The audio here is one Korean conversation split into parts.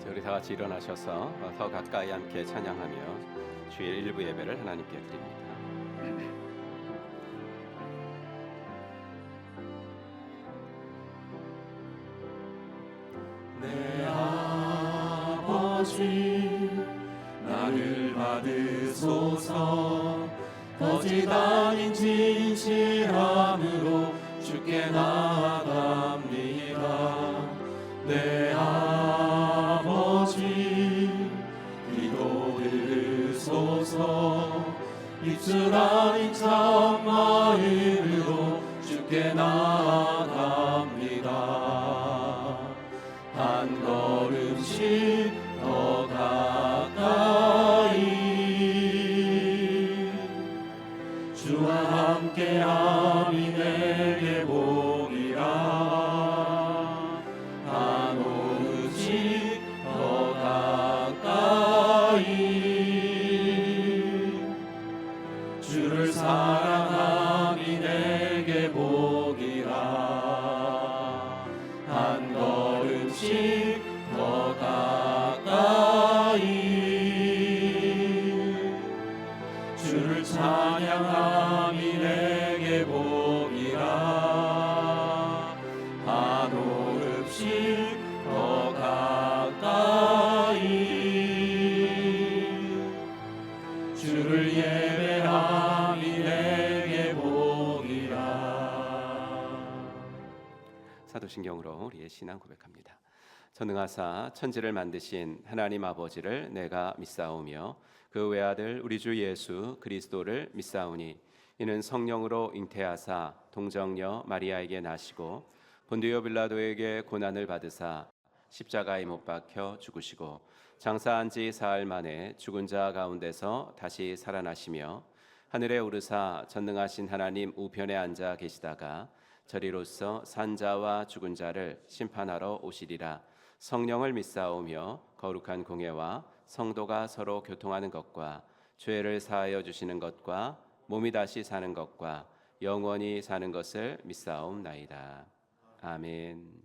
우리 다 같이 일어나셔서 더 가까이 함께 찬양하며 주일 일부 예배를 하나님께 드립니다. 내 아버지 나를 받으소서. 거짓 아닌 진실함으로 주께 나아갑니다. 내 아버지 기도 들으소서. 입술 아닌 참마음으로 주께 나아갑니다. 한 걸음씩 더 가까이 주와 함께함이 내게 복이라. 한 걸음씩 더 가까이 주를 사랑함이 내게 복이라. 한 걸음씩 더 가까이 주를 찬양함이 내게 복이라. 한 걸음씩 더 가까이 주를 예배함이 내게 복이라. 사도신경으로 우리의 신앙 고백합니다. 전능하사 천지를 만드신 하나님 아버지를 내가 믿사오며 그 외아들 우리 주 예수 그리스도를 믿사오니 이는 성령으로 잉태하사 동정녀 마리아에게 나시고 본디오 빌라도에게 고난을 받으사 십자가에 못 박혀 죽으시고 장사한 지 사흘 만에 죽은 자 가운데서 다시 살아나시며 하늘에 오르사 전능하신 하나님 우편에 앉아 계시다가 저리로서 산 자와 죽은 자를 심판하러 오시리라. 성령을 믿사오며 거룩한 공예와 성도가 서로 교통하는 것과 죄를 사하여 주시는 것과 몸이 다시 사는 것과 영원히 사는 것을 믿사옵나이다. 아멘.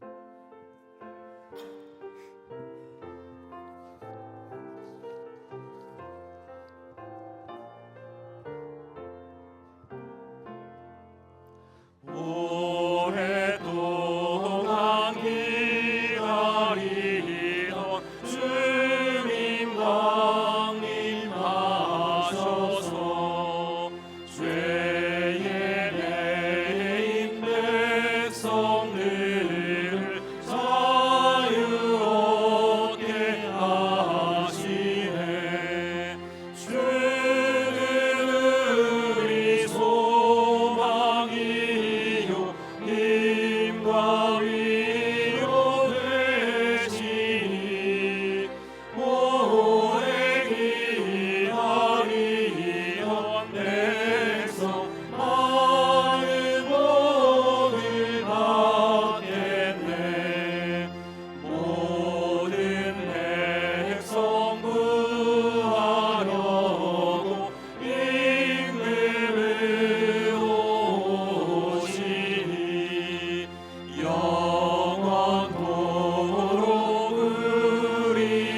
오랫동안 기다리던 주님 강림하셔서 죄의 매인 백성들을 자유 얻게 하시네. 주는 우리 소망이요 힘과 위로 되시니 오래 기다리던 백성 많은 복을 받겠네. 모든 백성 구하려고 임금으로 오시니 영원토록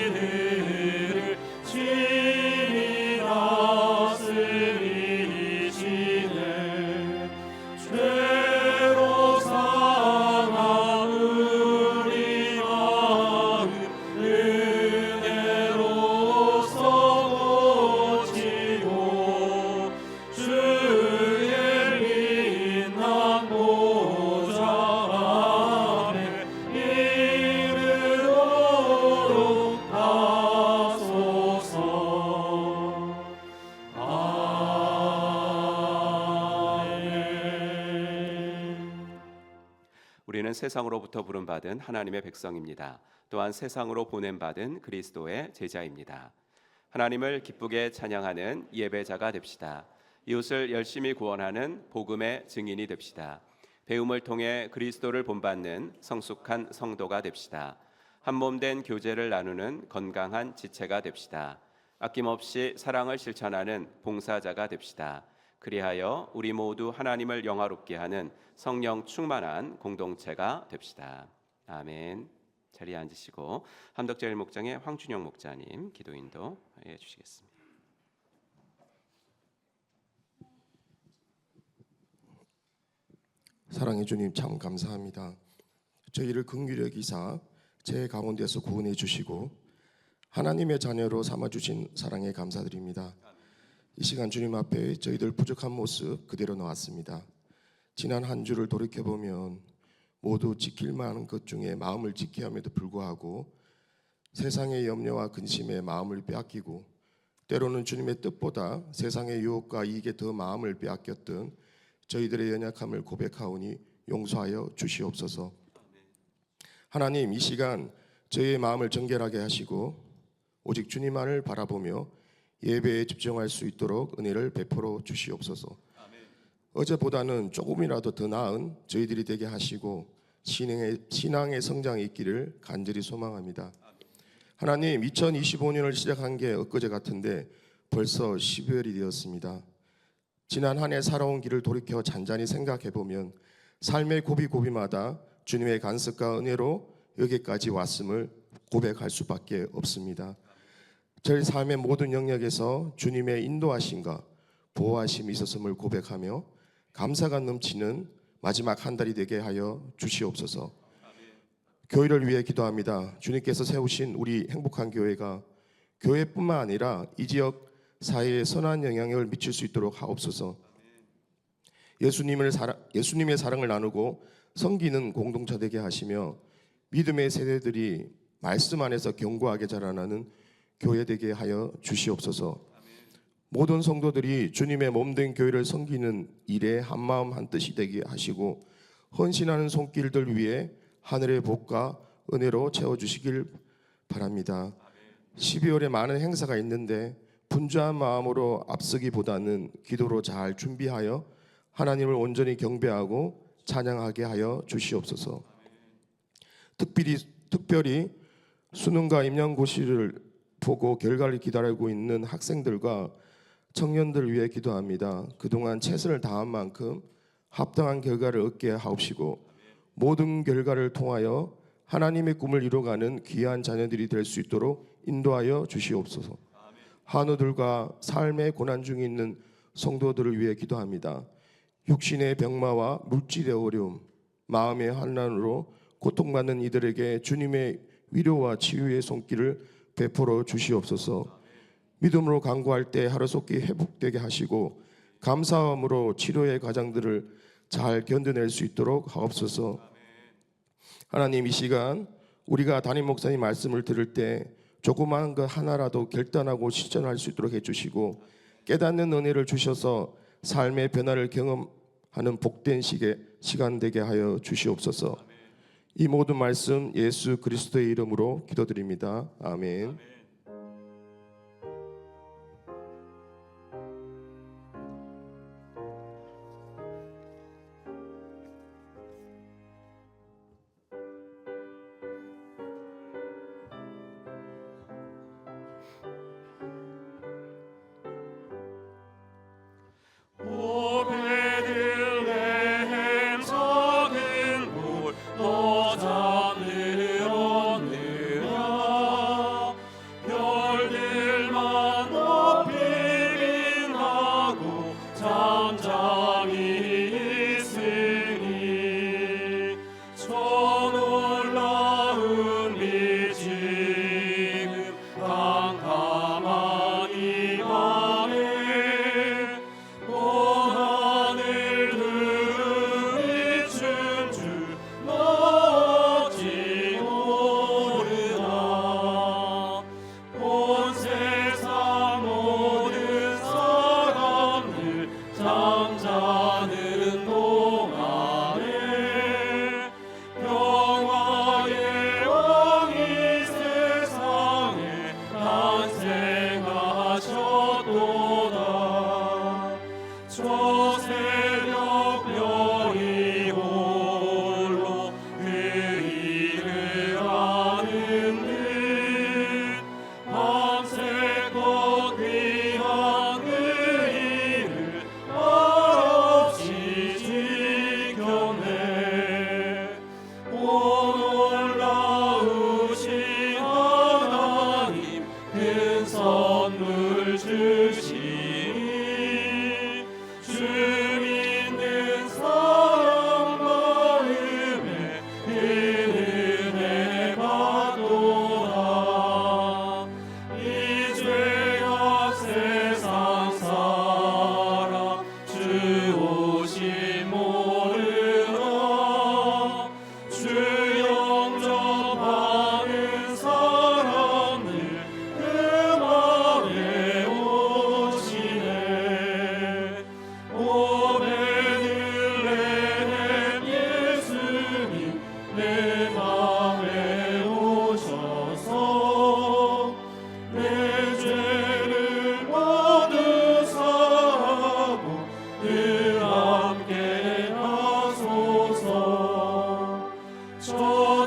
우리들을 친히 다스리시네. 죄로 상한 우리 마음 은혜로서 고치고 주의 빛난 보좌 앞에 이르도록 하소서. 아멘. 우리는 세상으로부터 부름받은 하나님의 백성입니다. 또한 세상으로 보냄받은 그리스도의 제자입니다. 하나님을 기쁘게 찬양하는 예배자가 됩시다. 이웃을 열심히 구원하는 복음의 증인이 됩시다. 배움을 통해 그리스도를 본받는 성숙한 성도가 됩시다. 한몸된 교제를 나누는 건강한 지체가 됩시다. 아낌없이 사랑을 실천하는 봉사자가 됩시다. 그리하여 우리 모두 하나님을 영화롭게 하는 성령 충만한 공동체가 됩시다. 아멘. 자리에 앉으시고 함덕자일 목장의 황준영 목자님 기도 인도해 주시겠습니다. 사랑의 주님 참 감사합니다. 저희를 긍휼히 여기사 제 가운데서 구원해 주시고 하나님의 자녀로 삼아 주신 사랑에 감사드립니다. 이 시간 주님 앞에 저희들 부족한 모습 그대로 놓았습니다. 지난 한 주를 돌이켜 보면 모두 지킬 만한 것 중에 마음을 지켜야 함에도 불구하고 세상의 염려와 근심에 마음을 빼앗기고 때로는 주님의 뜻보다 세상의 유혹과 이익에 더 마음을 빼앗겼던 저희들의 연약함을 고백하오니 용서하여 주시옵소서. 하나님, 이 시간 저희의 마음을 정결하게 하시고 오직 주님만을 바라보며 예배에 집중할 수 있도록 은혜를 베풀어 주시옵소서. 어제보다는 조금이라도 더 나은 저희들이 되게 하시고 신앙의 성장이 있기를 간절히 소망합니다. 하나님, 2025년을 시작한 게 엊그제 같은데 벌써 12월이 되었습니다. 지난 한 해 살아온 길을 돌이켜 잔잔히 생각해보면 삶의 고비고비마다 주님의 간섭과 은혜로 여기까지 왔음을 고백할 수밖에 없습니다. 저희 삶의 모든 영역에서 주님의 인도하심과 보호하심이 있었음을 고백하며 감사가 넘치는 마지막 한 달이 되게 하여 주시옵소서. 교회를 위해 기도합니다. 주님께서 세우신 우리 행복한 교회가 교회뿐만 아니라 이 지역 사회에 선한 영향을 미칠 수 있도록 하옵소서. 예수님의 사랑을 나누고 섬기는 공동체 되게 하시며 믿음의 세대들이 말씀 안에서 견고하게 자라나는 교회 되게 하여 주시옵소서. 모든 성도들이 주님의 몸된 교회를 섬기는 일에 한마음 한뜻이 되게 하시고 헌신하는 손길들 위해 하늘의 복과 은혜로 채워주시길 바랍니다. 12월에 많은 행사가 있는데 분주한 마음으로 앞서기보다는 기도로 잘 준비하여 하나님을 온전히 경배하고 찬양하게 하여 주시옵소서. 특별히 수능과 임용고시를 보고 결과를 기다리고 있는 학생들과 청년들 위해 기도합니다. 그동안 최선을 다한 만큼 합당한 결과를 얻게 하옵시고 모든 결과를 통하여 하나님의 꿈을 이루어가는 귀한 자녀들이 될 수 있도록 인도하여 주시옵소서. 한우들과 삶의 고난 중에 있는 성도들을 위해 기도합니다. 육신의 병마와 물질의 어려움, 마음의 환난으로 고통받는 이들에게 주님의 위로와 치유의 손길을 베풀어 주시옵소서. 믿음으로 간구할 때 하루속히 회복되게 하시고 감사함으로 치료의 과정들을 잘 견뎌낼 수 있도록 하옵소서. 하나님, 이 시간 우리가 담임 목사님 말씀을 들을 때 조그마한 것 하나라도 결단하고 실천할 수 있도록 해주시고 깨닫는 은혜를 주셔서 삶의 변화를 경험하는 복된 시간 되게 하여 주시옵소서. 이 모든 말씀 예수 그리스도의 이름으로 기도드립니다. 아멘. 오베들레헴 작은 돌 너자 늘어느라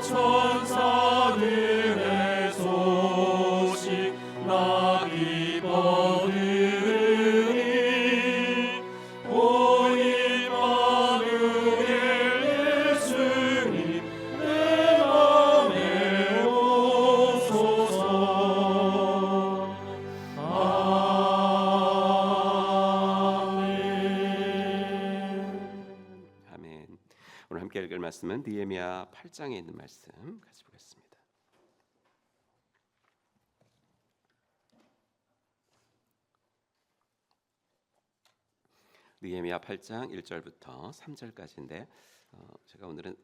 천사들의 소식 나 기뻐 들으니 오 임마누엘 예수님 내 맘에 오소서. 아멘. 오늘 함께 읽을 말씀은 느헤미야 8장에 있는 말씀 같이 보겠습니다. 느헤미야 8장 1절부터 3절까지인데 제가 오늘은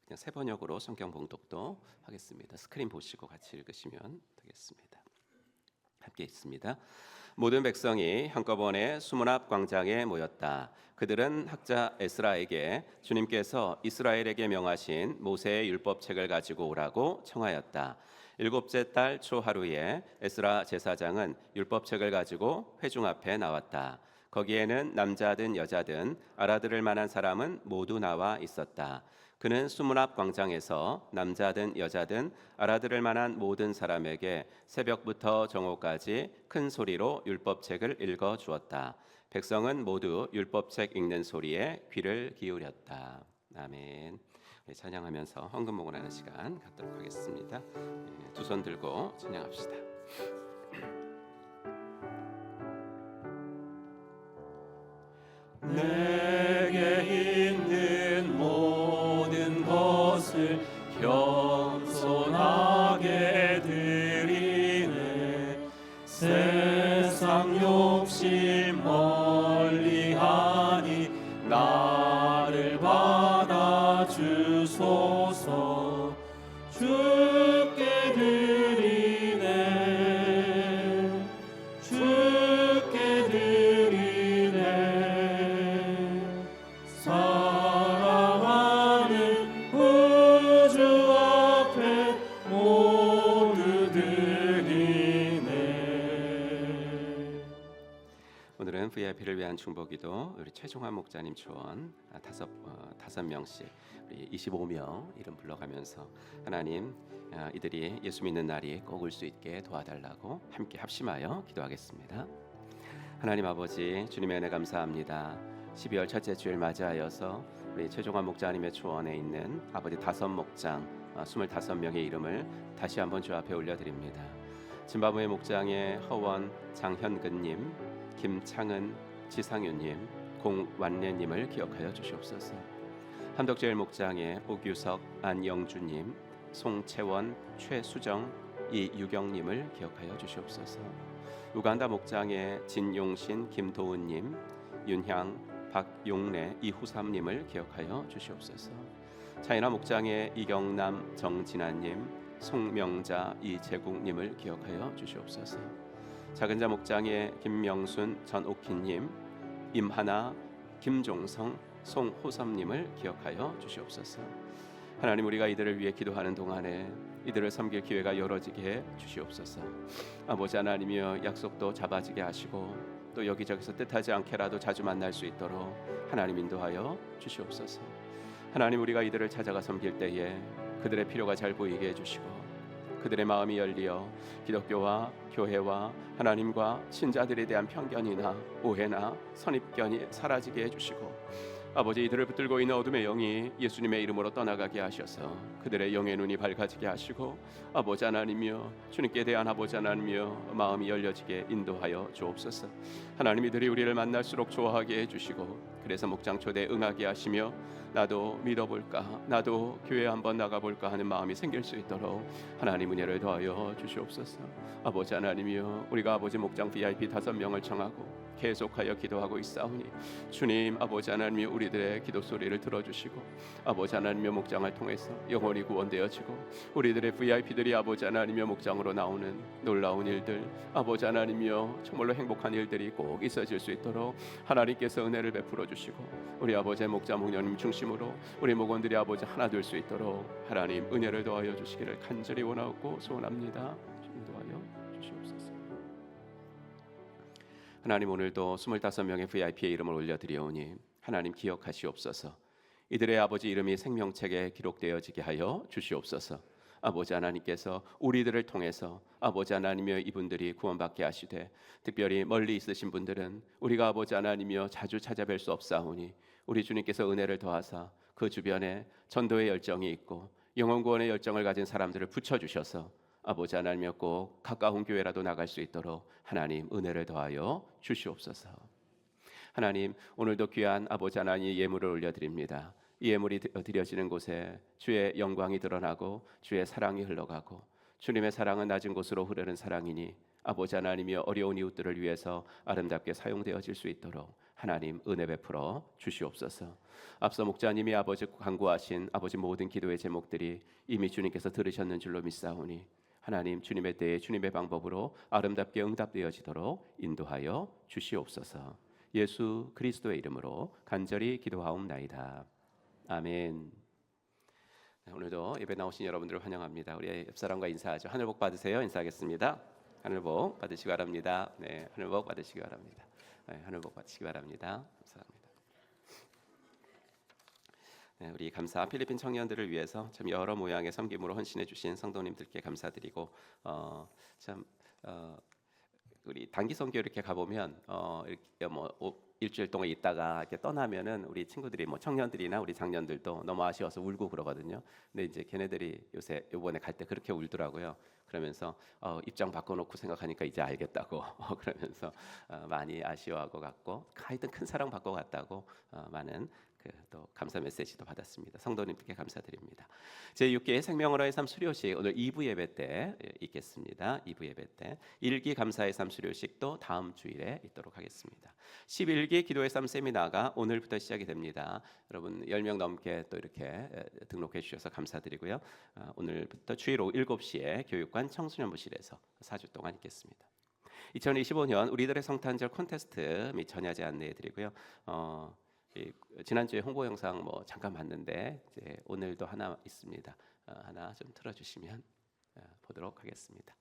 그냥 세 번역으로 성경 봉독도 하겠습니다. 스크린 보시고 같이 읽으시면 되겠습니다. 함께 있습니다. 모든 백성이 한꺼번에 수문 앞 광장에 모였다. 그들은 학자 에스라에게 주님께서 이스라엘에게 명하신 모세의 율법책을 가지고 오라고 청하였다. 일곱째 달 초하루에 에스라 제사장은 율법책을 가지고 회중 앞에 나왔다. 거기에는 남자든 여자든 알아들을 만한 사람은 모두 나와 있었다. 그는 수문 앞 광장에서 남자든 여자든 알아들을 만한 모든 사람에게 새벽부터 정오까지 큰 소리로 율법책을 읽어 주었다. 백성은 모두 율법책 읽는 소리에 귀를 기울였다. 아멘. 찬양하면서 헌금 모금하는 시간 갖도록 하겠습니다. 두 손 들고 찬양합시다. 내게 있는 모든 것을 겸손하게 드리네. 세상 욕심 멀리하니 나를 받아 주소서. 주께 드리네. 주께 드리네. 사랑하는 우주 앞에 모두 드리네. 오늘은 VIP를 위한 중보기도 우리 최종환 목자님 초원 다섯 명씩 우리 25명 이름 불러가면서 하나님 이들이 예수 믿는 날이 꼭 올 수 있게 도와달라고 함께 합심하여 기도하겠습니다. 하나님 아버지 주님의 은혜 감사합니다. 12월 첫째 주일 맞이하여서 우리 최종환 목자님의 초원에 있는 아버지 다섯 목장 25명의 이름을 다시 한번 주 앞에 올려드립니다. 짐바브웨 목장의 허원 장현근님, 김창은 지상윤님, 공완래님을 기억하여 주시옵소서. 함덕제일 목장의 오규석 안영주님, 송채원 최수정 이유경님을 기억하여 주시옵소서. 우간다 목장의 진용신 김도은님, 윤향 박용래 이후삼님을 기억하여 주시옵소서. 차이나 목장의 이경남 정진아님, 송명자 이재국님을 기억하여 주시옵소서. 작은자 목장의 김명순 전옥희님, 임하나 김종성 송호섭님을 기억하여 주시옵소서. 하나님 우리가 이들을 위해 기도하는 동안에 이들을 섬길 기회가 열어지게 해 주시옵소서. 아버지 하나님이여 약속도 잡아지게 하시고 또 여기저기서 뜻하지 않게라도 자주 만날 수 있도록 하나님 인도하여 주시옵소서. 하나님 우리가 이들을 찾아가 섬길 때에 그들의 필요가 잘 보이게 해주시고 그들의 마음이 열리어 기독교와 교회와 하나님과 신자들에 대한 편견이나 오해나 선입견이 사라지게 해주시고 아버지 이들을 붙들고 있는 어둠의 영이 예수님의 이름으로 떠나가게 하셔서 그들의 영의 눈이 밝아지게 하시고 아버지 하나님이여 주님께 대한 아버지 하나님이여 마음이 열려지게 인도하여 주옵소서. 하나님 이들이 우리를 만날수록 좋아하게 해주시고 그래서 목장 초대에 응하게 하시며 나도 믿어볼까 나도 교회 한번 나가볼까 하는 마음이 생길 수 있도록 하나님 은혜를 더하여 주시옵소서. 아버지 하나님이여 우리가 아버지 목장 VIP 5명을 청하고 계속하여 기도하고 있사오니 주님 아버지 하나님이 우리들의 기도 소리를 들어주시고 아버지 하나님의 목장을 통해서 영혼이 구원되어지고 우리들의 VIP들이 아버지 하나님의 목장으로 나오는 놀라운 일들 아버지 하나님이여 정말로 행복한 일들이 꼭 있어질 수 있도록 하나님께서 은혜를 베풀어 주시고 우리 아버지의 목자 목녀님 중심으로 우리 목원들이 아버지 하나 될 수 있도록 하나님 은혜를 더하여 주시기를 간절히 원하고 소원합니다. 인도하여 주시옵소서. 하나님 오늘도 25명의 VIP의 이름을 올려드리오니 하나님 기억하시옵소서. 이들의 아버지 이름이 생명책에 기록되어지게 하여 주시옵소서. 아버지 하나님께서 우리들을 통해서 아버지 하나님이여 이분들이 구원받게 하시되, 특별히 멀리 있으신 분들은 우리가 아버지 하나님이여 자주 찾아뵐 수 없사오니 우리 주님께서 은혜를 더하사 그 주변에 전도의 열정이 있고 영혼 구원의 열정을 가진 사람들을 붙여주셔서 아버지 하나님이여 꼭 가까운 교회라도 나갈 수 있도록 하나님 은혜를 더하여 주시옵소서. 하나님, 오늘도 귀한 아버지 하나님의 예물을 올려드립니다. 이 예물이 드려지는 곳에 주의 영광이 드러나고 주의 사랑이 흘러가고, 주님의 사랑은 낮은 곳으로 흐르는 사랑이니 아버지 하나님이 어려운 이웃들을 위해서 아름답게 사용되어질 수 있도록 하나님 은혜 베풀어 주시옵소서. 앞서 목자님이 아버지 간구하신 아버지 모든 기도의 제목들이 이미 주님께서 들으셨는 줄로 믿사오니 하나님 주님의 때에 주님의 방법으로 아름답게 응답되어지도록 인도하여 주시옵소서. 예수 그리스도의 이름으로 간절히 기도하옵나이다. 아멘. 오늘도 예배 나오신 여러분들을 환영합니다. 우리 옆사람과 인사하죠. 하늘 복 받으세요. 인사하겠습니다. 하늘 복 받으시기 바랍니다. 네, 하늘 복 받으시기 바랍니다. 네, 하늘 복 받으시기 바랍니다. 감사합니다. 네, 우리 감사 필리핀 청년들을 위해서 참 여러 모양의 섬김으로 헌신해 주신 성도님들께 감사드리고, 우리 단기 선교 이렇게 가보면 이렇게 일주일 동안 있다가 이렇게 떠나면은 우리 친구들이 청년들이나 우리 장년들도 너무 아쉬워서 울고 그러거든요. 근데 이제 걔네들이 요번에 갈 때 그렇게 울더라고요. 그러면서 입장 바꿔놓고 생각하니까 이제 알겠다고 그러면서 많이 아쉬워하고 갔고, 하여튼 큰 사랑 받고 갔다고 많은 또 감사 메시지도 받았습니다. 성도님들께 감사드립니다. 제6기 생명으로의 삶 수료식 오늘 2부 예배 때 있겠습니다. 2부 예배 때 1기 감사의 삶 수료식도 다음 주일에 있도록 하겠습니다. 11기 기도의 삶 세미나가 오늘부터 시작이 됩니다. 여러분 10명 넘게 또 이렇게 등록해 주셔서 감사드리고요. 오늘부터 주일 오후 7시에 교육관 청소년부실에서 4주 동안 있겠습니다. 2025년 우리들의 성탄절 콘테스트 및 전야제 안내해 드리고요. 지난주에 홍보 영상 잠깐 봤는데 이제 오늘도 하나 있습니다. 하나 좀 틀어주시면 보도록 하겠습니다.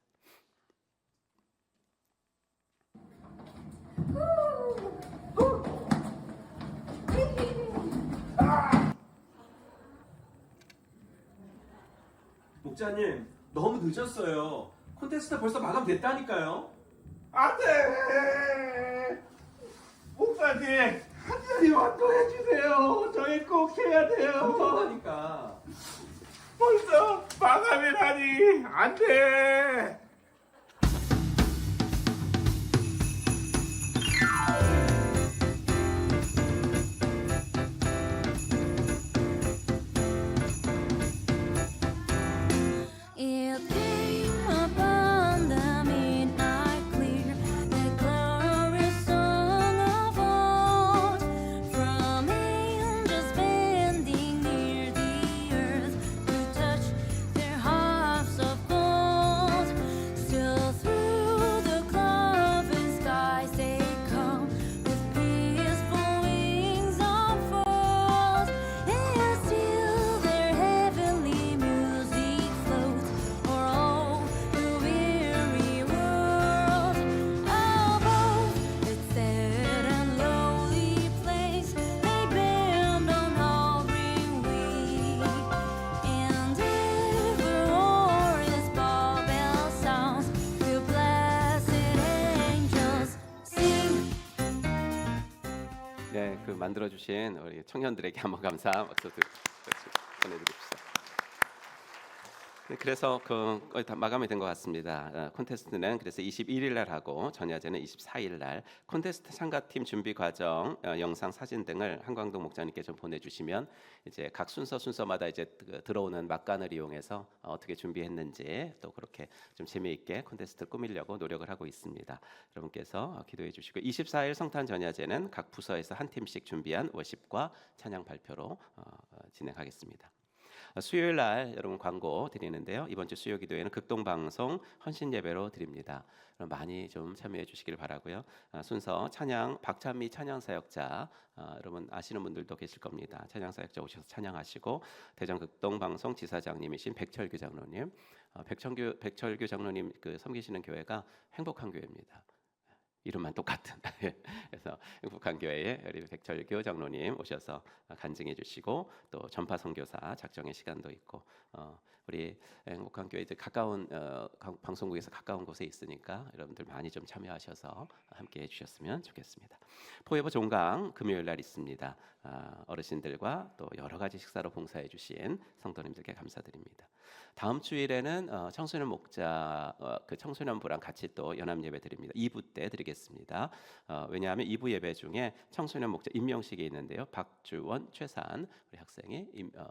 목자님, 너무 늦었어요. 콘테스트 벌써 마감됐다니까요. 안돼! 목사님, 한 자리만 더 해주세요. 저희 꼭 해야 돼요. 그러니까 벌써 마감이라니. 안돼! It came upon the midnight clear, the glorious song of old, from angels bending near the earth to touch their harps of gold. Still through the cloven skies they come with peaceful wings unfold, and still their heavenly music floats o'er all the weary world. Above its sad and lowly place they bend on hovering wing, and ever o'er this bow bell sounds the blessed angels sing. 네, 만들어 주신 우리 청년들에게 한번 감사 박수 보내드립시다. 네, 그래서 거의 다 마감이 된 것 같습니다. 콘테스트는 그래서 21일 날 하고 전야제는 24일 날. 콘테스트 참가팀 준비 과정, 영상, 사진 등을 한광동 목사님께 좀 보내주시면 이제 각 순서마다 이제 들어오는 막간을 이용해서 어떻게 준비했는지 또 그렇게 좀 재미있게 콘테스트 꾸미려고 노력을 하고 있습니다. 여러분께서 기도해 주시고, 24일 성탄 전야제는 각 부서에서 한 팀씩 준비한 워십과 찬양 발표로 진행하겠습니다. 수요일 날 여러분 광고 드리는데요. 이번 주 수요 기도회는 극동 방송 헌신 예배로 드립니다. 많이 좀 참여해 주시길 바라고요. 순서 찬양 박찬미 찬양 사역자, 여러분 아시는 분들도 계실 겁니다. 찬양 사역자 오셔서 찬양하시고, 대전 극동 방송 지사장님이신 백철규 장로님, 백철규 장로님 섬기시는 교회가 행복한 교회입니다. 이름만 똑같은 그래서 행복한교회에 우리 백철교 장로님 오셔서 간증해 주시고 또 전파 선교사 작정의 시간도 있고 우리 행복한교회 가까운 방송국에서 가까운 곳에 있으니까 여러분들 많이 좀 참여하셔서 함께 해주셨으면 좋겠습니다. 포에버 종강 금요일 날 있습니다. 어르신들과 또 여러 가지 식사로 봉사해 주신 성도님들께 감사드립니다. 다음 주일에는 청소년 목자 그 청소년부랑 같이 또 연합 예배 드립니다. 2부 때 드리겠습니다. 왜냐하면 2부 예배 중에 청소년 목자 임명식이 있는데요. 박주원, 최산 우리 학생이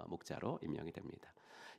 목자로 임명이 됩니다.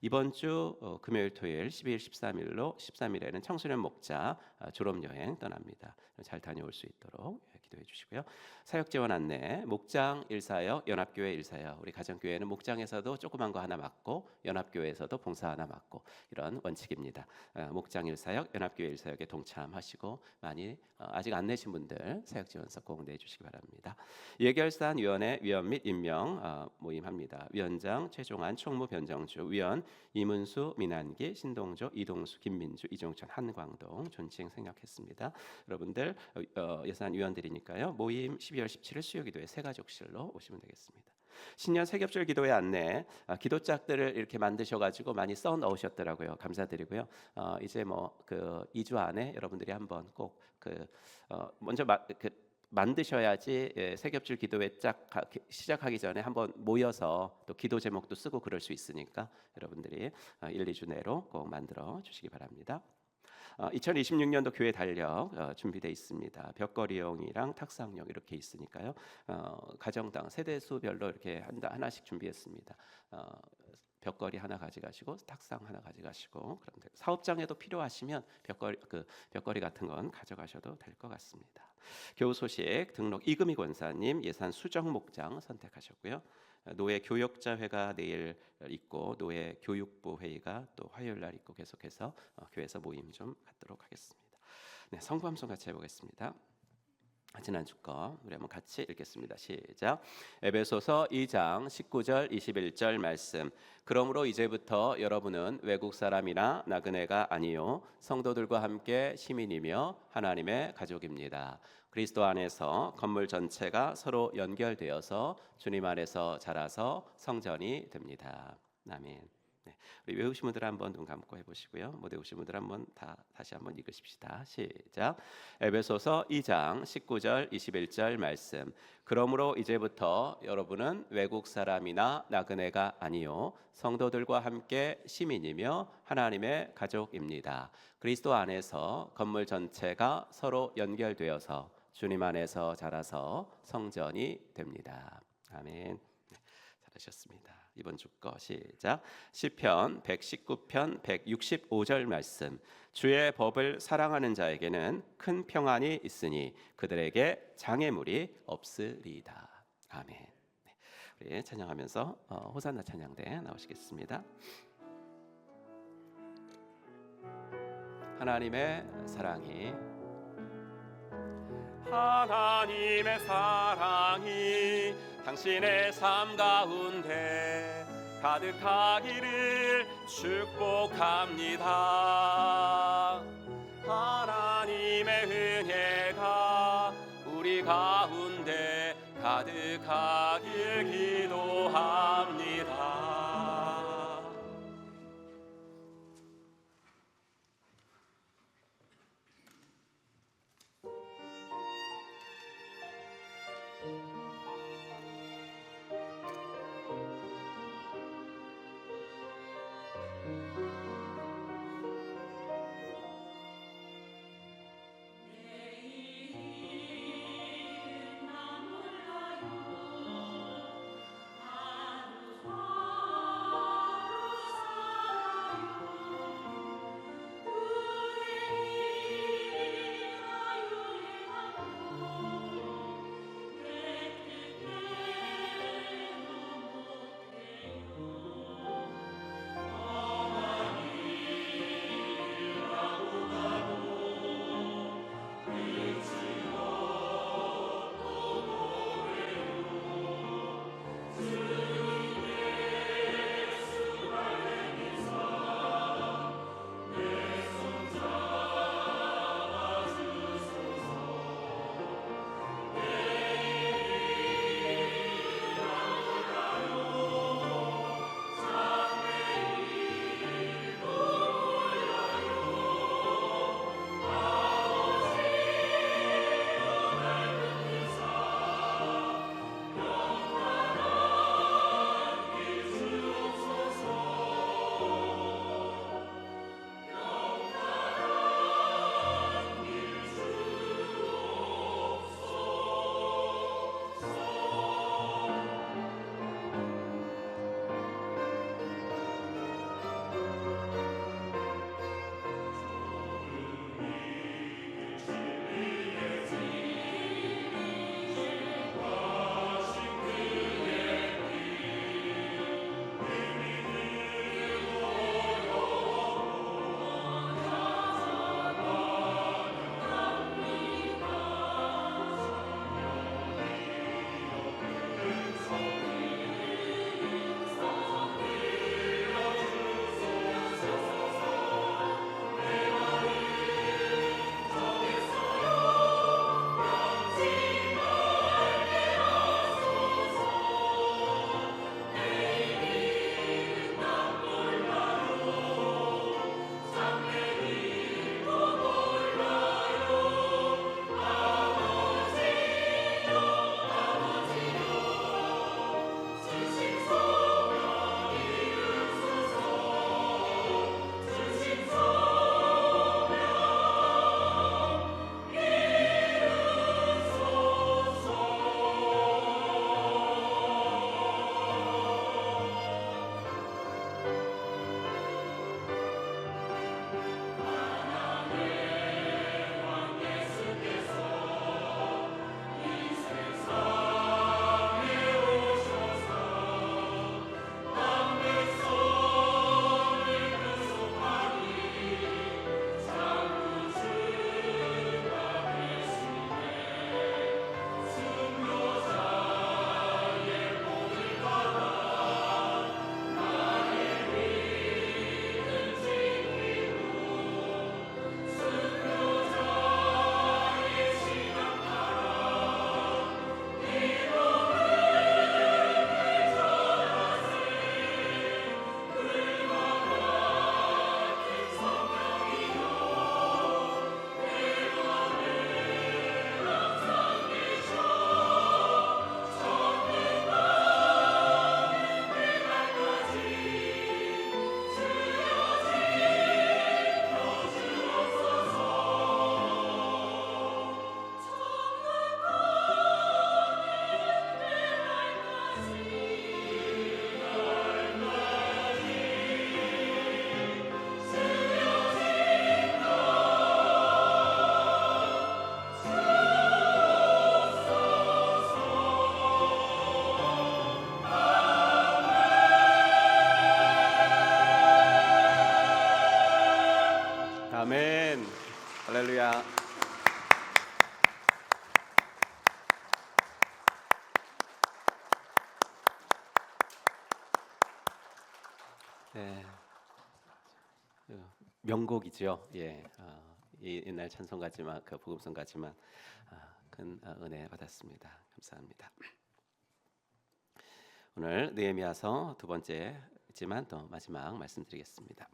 이번 주 금요일, 토요일 12일, 13일로 13일에는 청소년 목자 졸업 여행 떠납니다. 잘 다녀올 수 있도록 기도해 주시고요. 사역 지원 안내 목장 일사역, 연합교회 일사역. 우리 가정교회는 목장에서도 조그만 거 하나 맡고 연합교회에서도 봉사 하나 맡고 이런 원칙입니다. 목장 일사역, 연합교회 일사역에 동참하시고 많이 아직 안 내신 분들 사역 지원서 꼭 내주시기 바랍니다. 예결산 위원회 위원 및 임명 모임합니다. 위원장 최종환, 총무 변정주, 위원 이문수, 민한기, 신동조, 이동수, 김민주, 이종천, 한광동 존칭 생략했습니다. 여러분들 예산 위원들이니까요. 모임 12월 17일 수요기도회 새가족실로 오시면 되겠습니다. 신년 새겹절 기도회 안내 기도짝들을 이렇게 만드셔가지고 많이 써 넣으셨더라고요. 감사드리고요. 이제 그 2주 안에 여러분들이 한번 꼭 먼저 만드셔야지 새겹줄 기도회 짝 시작하기 전에 한번 모여서 또 기도 제목도 쓰고 그럴 수 있으니까 여러분들이 1, 2주 내로 꼭 만들어 주시기 바랍니다. 2026년도 교회 달력 준비되어 있습니다. 벽걸이용이랑 탁상용 이렇게 있으니까요. 가정당 세대수별로 이렇게 하나씩 준비했습니다. 벽걸이 하나 가져가시고 탁상 하나 가져가시고 그런데 사업장에도 필요하시면 벽걸이 같은 건 가져가셔도 될 것 같습니다. 교우 소식 등록 이금희 권사님 예산 수정 목장 선택하셨고요. 노예 교역자 회가 내일 있고 노예 교육부 회의가 또 화요일 날 있고 계속해서 교회에서 모임 좀 갖도록 하겠습니다. 네, 성구함송 같이 해보겠습니다. 지난주 거 우리 한번 같이 읽겠습니다. 시작. 에베소서 2장 19절 21절 말씀. 그러므로 이제부터 여러분은 외국 사람이나 나그네가 아니요 성도들과 함께 시민이며 하나님의 가족입니다. 그리스도 안에서 건물 전체가 서로 연결되어서 주님 안에서 자라서 성전이 됩니다. 아멘. 네, 우리 외우신 분들 한번 눈 감고 해보시고요. 못 외우신 분들 한번 다시 한번 읽으십시다. 시작. 에베소서 2장 19절 21절 말씀. 그러므로 이제부터 여러분은 외국 사람이나 나그네가 아니요 성도들과 함께 시민이며 하나님의 가족입니다. 그리스도 안에서 건물 전체가 서로 연결되어서 주님 안에서 자라서 성전이 됩니다. 아멘. 네, 잘하셨습니다. 이번 주 거 시작. 시편 119편 165절 말씀. 주의 법을 사랑하는 자에게는 큰 평안이 있으니 그들에게 장애물이 없으리이다. 아멘. 네, 우리 찬양하면서 호산나 찬양대 나오시겠습니다. 하나님의 사랑이 당신의 삶 가운데 가득하기를 축복합니다. 하나님의 은혜가 우리 가운데 가득하길 기도합니다. 할렐루야. 네, 명곡이죠. 예, 이 옛날 찬송 같지만 그 복음성 같지만 큰 은혜 받았습니다. 감사합니다. 오늘 느헤미야서 두 번째지만 또 마지막 말씀드리겠습니다.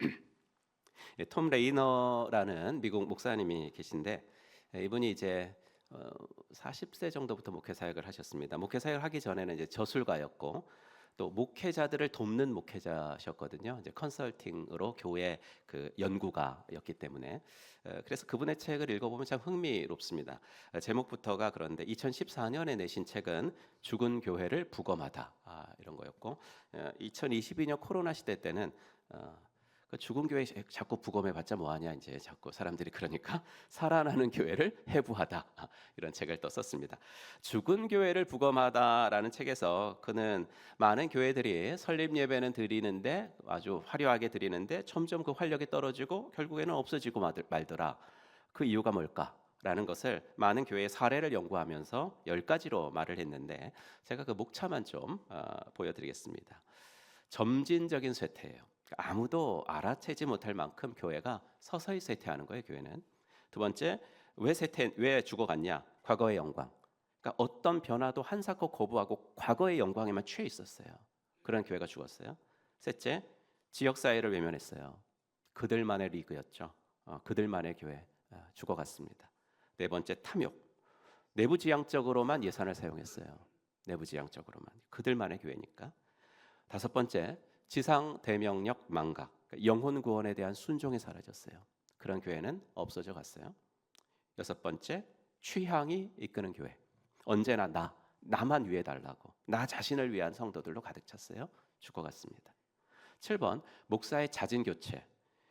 예, 톰 레이너라는 미국 목사님이 계신데 이분이 이제 40세 정도부터 목회 사역을 하셨습니다. 목회 사역을 하기 전에는 이제 저술가였고 또 목회자들을 돕는 목회자셨거든요. 이제 컨설팅으로 교회 그 연구가였기 때문에 그래서 그분의 책을 읽어보면 참 흥미롭습니다. 제목부터가 그런데 2014년에 내신 책은 죽은 교회를 부검하다 이런 거였고 2022년 코로나 시대 때는 그 죽은 교회 자꾸 부검해봤자 뭐하냐 이제 자꾸 사람들이 그러니까 살아나는 교회를 해부하다 이런 책을 또 썼습니다. 죽은 교회를 부검하다라는 책에서 그는 많은 교회들이 설립 예배는 드리는데 아주 화려하게 드리는데 점점 그 활력이 떨어지고 결국에는 없어지고 말더라. 그 이유가 뭘까라는 것을 많은 교회의 사례를 연구하면서 10가지로 말을 했는데 제가 그 목차만 좀 보여드리겠습니다. 점진적인 쇠퇴예요. 아무도 알아채지 못할 만큼 교회가 서서히 쇠퇴하는 거예요. 교회는. 두 번째, 왜 죽어갔냐? 과거의 영광. 그러니까 어떤 변화도 한사코 거부하고 과거의 영광에만 취해 있었어요. 그런 교회가 죽었어요. 셋째, 지역 사회를 외면했어요. 그들만의 리그였죠. 그들만의 교회 죽어갔습니다. 네 번째, 탐욕. 내부지향적으로만 예산을 사용했어요. 내부지향적으로만. 그들만의 교회니까. 다섯 번째, 지상 대명력 망각, 그러니까 영혼 구원에 대한 순종이 사라졌어요. 그런 교회는 없어져 갔어요. 여섯 번째, 취향이 이끄는 교회. 언제나 나만 위해 달라고 나 자신을 위한 성도들로 가득 찼어요. 죽어갔습니다. 7번, 목사의 잦은 교체.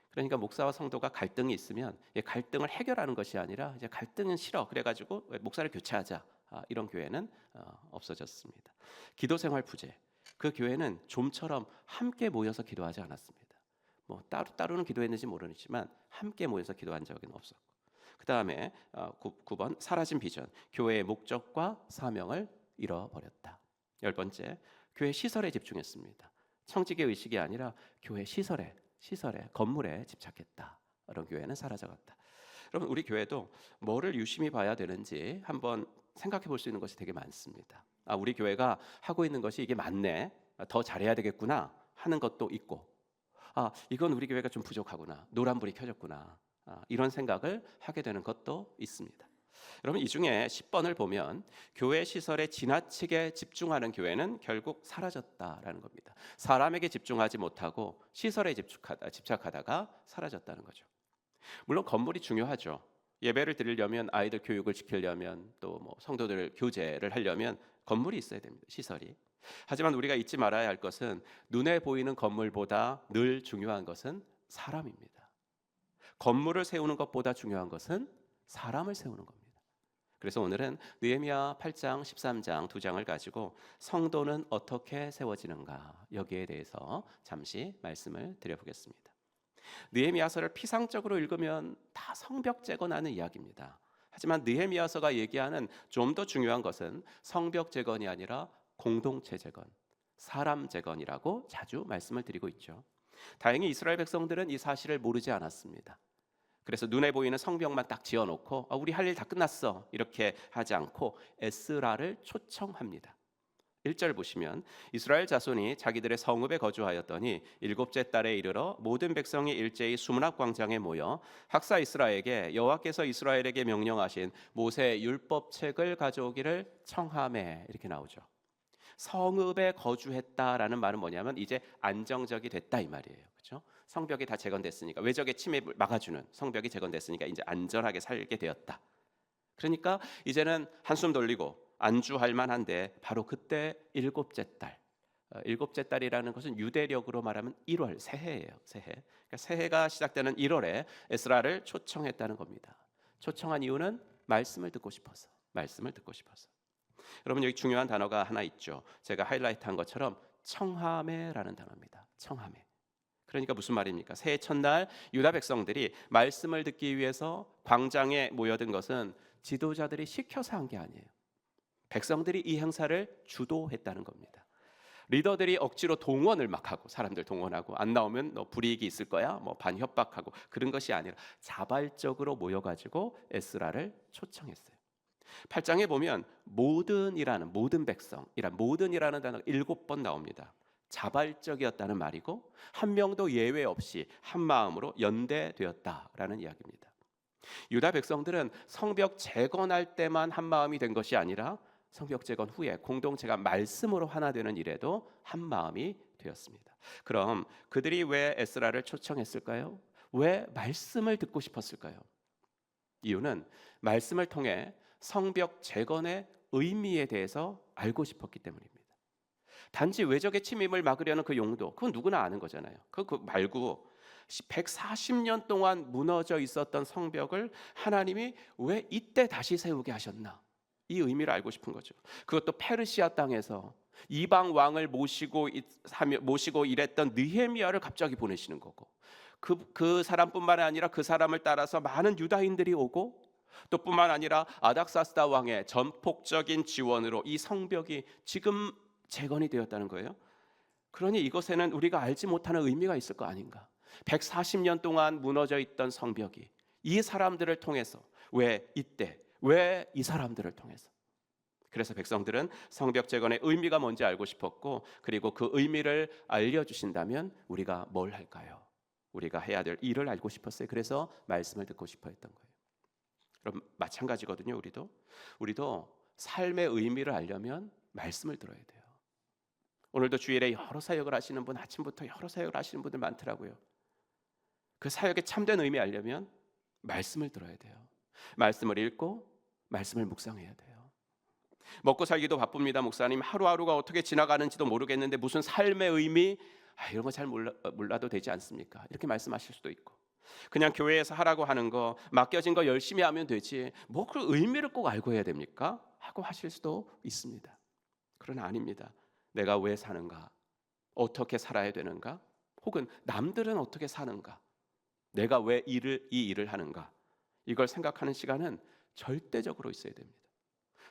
그러니까 목사와 성도가 갈등이 있으면 이 갈등을 해결하는 것이 아니라 이제 갈등은 싫어 그래가지고 목사를 교체하자 이런 교회는 없어졌습니다. 기도 생활 부재. 그 교회는 좀처럼 함께 모여서 기도하지 않았습니다. 뭐 따로는 기도했는지 모르지만 함께 모여서 기도한 적은 없었고. 그 다음에 9번 사라진 비전. 교회의 목적과 사명을 잃어버렸다. 10번째, 교회 시설에 집중했습니다. 청지기 의식이 아니라 교회 시설에 건물에 집착했다. 이런 교회는 사라져갔다. 여러분 우리 교회도 뭐를 유심히 봐야 되는지 한번 생각해 볼 수 있는 것이 되게 많습니다. 우리 교회가 하고 있는 것이 이게 맞네, 더 잘해야 되겠구나 하는 것도 있고 이건 우리 교회가 좀 부족하구나, 노란불이 켜졌구나 이런 생각을 하게 되는 것도 있습니다. 여러분 이 중에 10번을 보면 교회 시설에 지나치게 집중하는 교회는 결국 사라졌다라는 겁니다. 사람에게 집중하지 못하고 시설에 집착하다가 사라졌다는 거죠. 물론 건물이 중요하죠. 예배를 드리려면, 아이들 교육을 지키려면, 또 뭐 성도들 교제를 하려면 건물이 있어야 됩니다. 시설이. 하지만 우리가 잊지 말아야 할 것은 눈에 보이는 건물보다 늘 중요한 것은 사람입니다. 건물을 세우는 것보다 중요한 것은 사람을 세우는 겁니다. 그래서 오늘은 느헤미야 8장, 13장 두 장을 가지고 성도는 어떻게 세워지는가 여기에 대해서 잠시 말씀을 드려보겠습니다. 느헤미야서를 피상적으로 읽으면 다 성벽 재건하는 이야기입니다. 하지만 느헤미야서가 얘기하는 좀 더 중요한 것은 성벽 재건이 아니라 공동체 재건, 사람 재건이라고 자주 말씀을 드리고 있죠. 다행히 이스라엘 백성들은 이 사실을 모르지 않았습니다. 그래서 눈에 보이는 성벽만 딱 지어놓고 우리 할 일 다 끝났어 이렇게 하지 않고 에스라를 초청합니다. 1절 보시면 이스라엘 자손이 자기들의 성읍에 거주하였더니 7째 달에 이르러 모든 백성이 일제히 수문학 광장에 모여 학사 이스라에게 여호와께서 이스라엘에게 명령하신 모세 율법책을 가져오기를 청하매 이렇게 나오죠. 성읍에 거주했다라는 말은 뭐냐면 이제 안정적이 됐다 이 말이에요. 그렇죠? 성벽이 다 재건됐으니까 외적의 침입을 막아주는 성벽이 재건됐으니까 이제 안전하게 살게 되었다. 그러니까 이제는 한숨 돌리고 안주할 만한데 바로 그때 7째 달. 7째 달이라는 것은 유대력으로 말하면 1월, 새해예요. 새해. 그러니까 새해가 시작되는 1월에 에스라를 초청했다는 겁니다. 초청한 이유는 말씀을 듣고 싶어서. 여러분 여기 중요한 단어가 하나 있죠. 제가 하이라이트한 것처럼 청하매라는 단어입니다. 청하매. 그러니까 무슨 말입니까? 새해 첫날 유다 백성들이 말씀을 듣기 위해서 광장에 모여든 것은 지도자들이 시켜서 한 게 아니에요. 백성들이 이 행사를 주도했다는 겁니다. 리더들이 억지로 동원을 막 하고 사람들 동원하고 안 나오면 너 불이익이 있을 거야 뭐 반협박하고 그런 것이 아니라 자발적으로 모여가지고 에스라를 초청했어요. 8장에 보면 모든 백성이란 모든이라는 단어가 7번 나옵니다. 자발적이었다는 말이고 한 명도 예외 없이 한 마음으로 연대되었다라는 이야기입니다. 유다 백성들은 성벽 재건할 때만 한 마음이 된 것이 아니라 성벽 재건 후에 공동체가 말씀으로 하나 되는 일에도 한 마음이 되었습니다. 그럼 그들이 왜 에스라를 초청했을까요? 왜 말씀을 듣고 싶었을까요? 이유는 말씀을 통해 성벽 재건의 의미에 대해서 알고 싶었기 때문입니다. 단지 외적의 침입을 막으려는 그 용도, 그건 누구나 아는 거잖아요. 그거 말고 140년 동안 무너져 있었던 성벽을 하나님이 왜 이때 다시 세우게 하셨나? 이 의미를 알고 싶은 거죠. 그것도 페르시아 땅에서 이방 왕을 모시고 일했던 느헤미야를 갑자기 보내시는 거고, 그 사람뿐만 아니라 그 사람을 따라서 많은 유다인들이 오고, 또 뿐만 아니라 아닥사스다 왕의 전폭적인 지원으로 이 성벽이 지금 재건이 되었다는 거예요. 그러니 이것에는 우리가 알지 못하는 의미가 있을 거 아닌가. 140년 동안 무너져 있던 성벽이 이 사람들을 통해서 왜 이때 왜 이 사람들을 통해서, 그래서 백성들은 성벽 재건의 의미가 뭔지 알고 싶었고, 그리고 그 의미를 알려주신다면 우리가 뭘 할까요? 우리가 해야 될 일을 알고 싶었어요. 그래서 말씀을 듣고 싶어 했던 거예요. 그럼 마찬가지거든요. 우리도 삶의 의미를 알려면 말씀을 들어야 돼요. 오늘도 주일에 여러 사역을 하시는 분, 아침부터 여러 사역을 하시는 분들 많더라고요. 그 사역의 참된 의미 알려면 말씀을 들어야 돼요. 말씀을 읽고 말씀을 묵상해야 돼요. 먹고 살기도 바쁩니다. 목사님, 하루하루가 어떻게 지나가는지도 모르겠는데 무슨 삶의 의미, 이런 거 잘 몰라도 되지 않습니까? 이렇게 말씀하실 수도 있고, 그냥 교회에서 하라고 하는 거, 맡겨진 거 열심히 하면 되지 뭐 그 의미를 꼭 알고 해야 됩니까? 하고 하실 수도 있습니다. 그러나 아닙니다. 내가 왜 사는가? 어떻게 살아야 되는가? 혹은 남들은 어떻게 사는가? 내가 왜 이 일을 하는가? 이걸 생각하는 시간은 절대적으로 있어야 됩니다.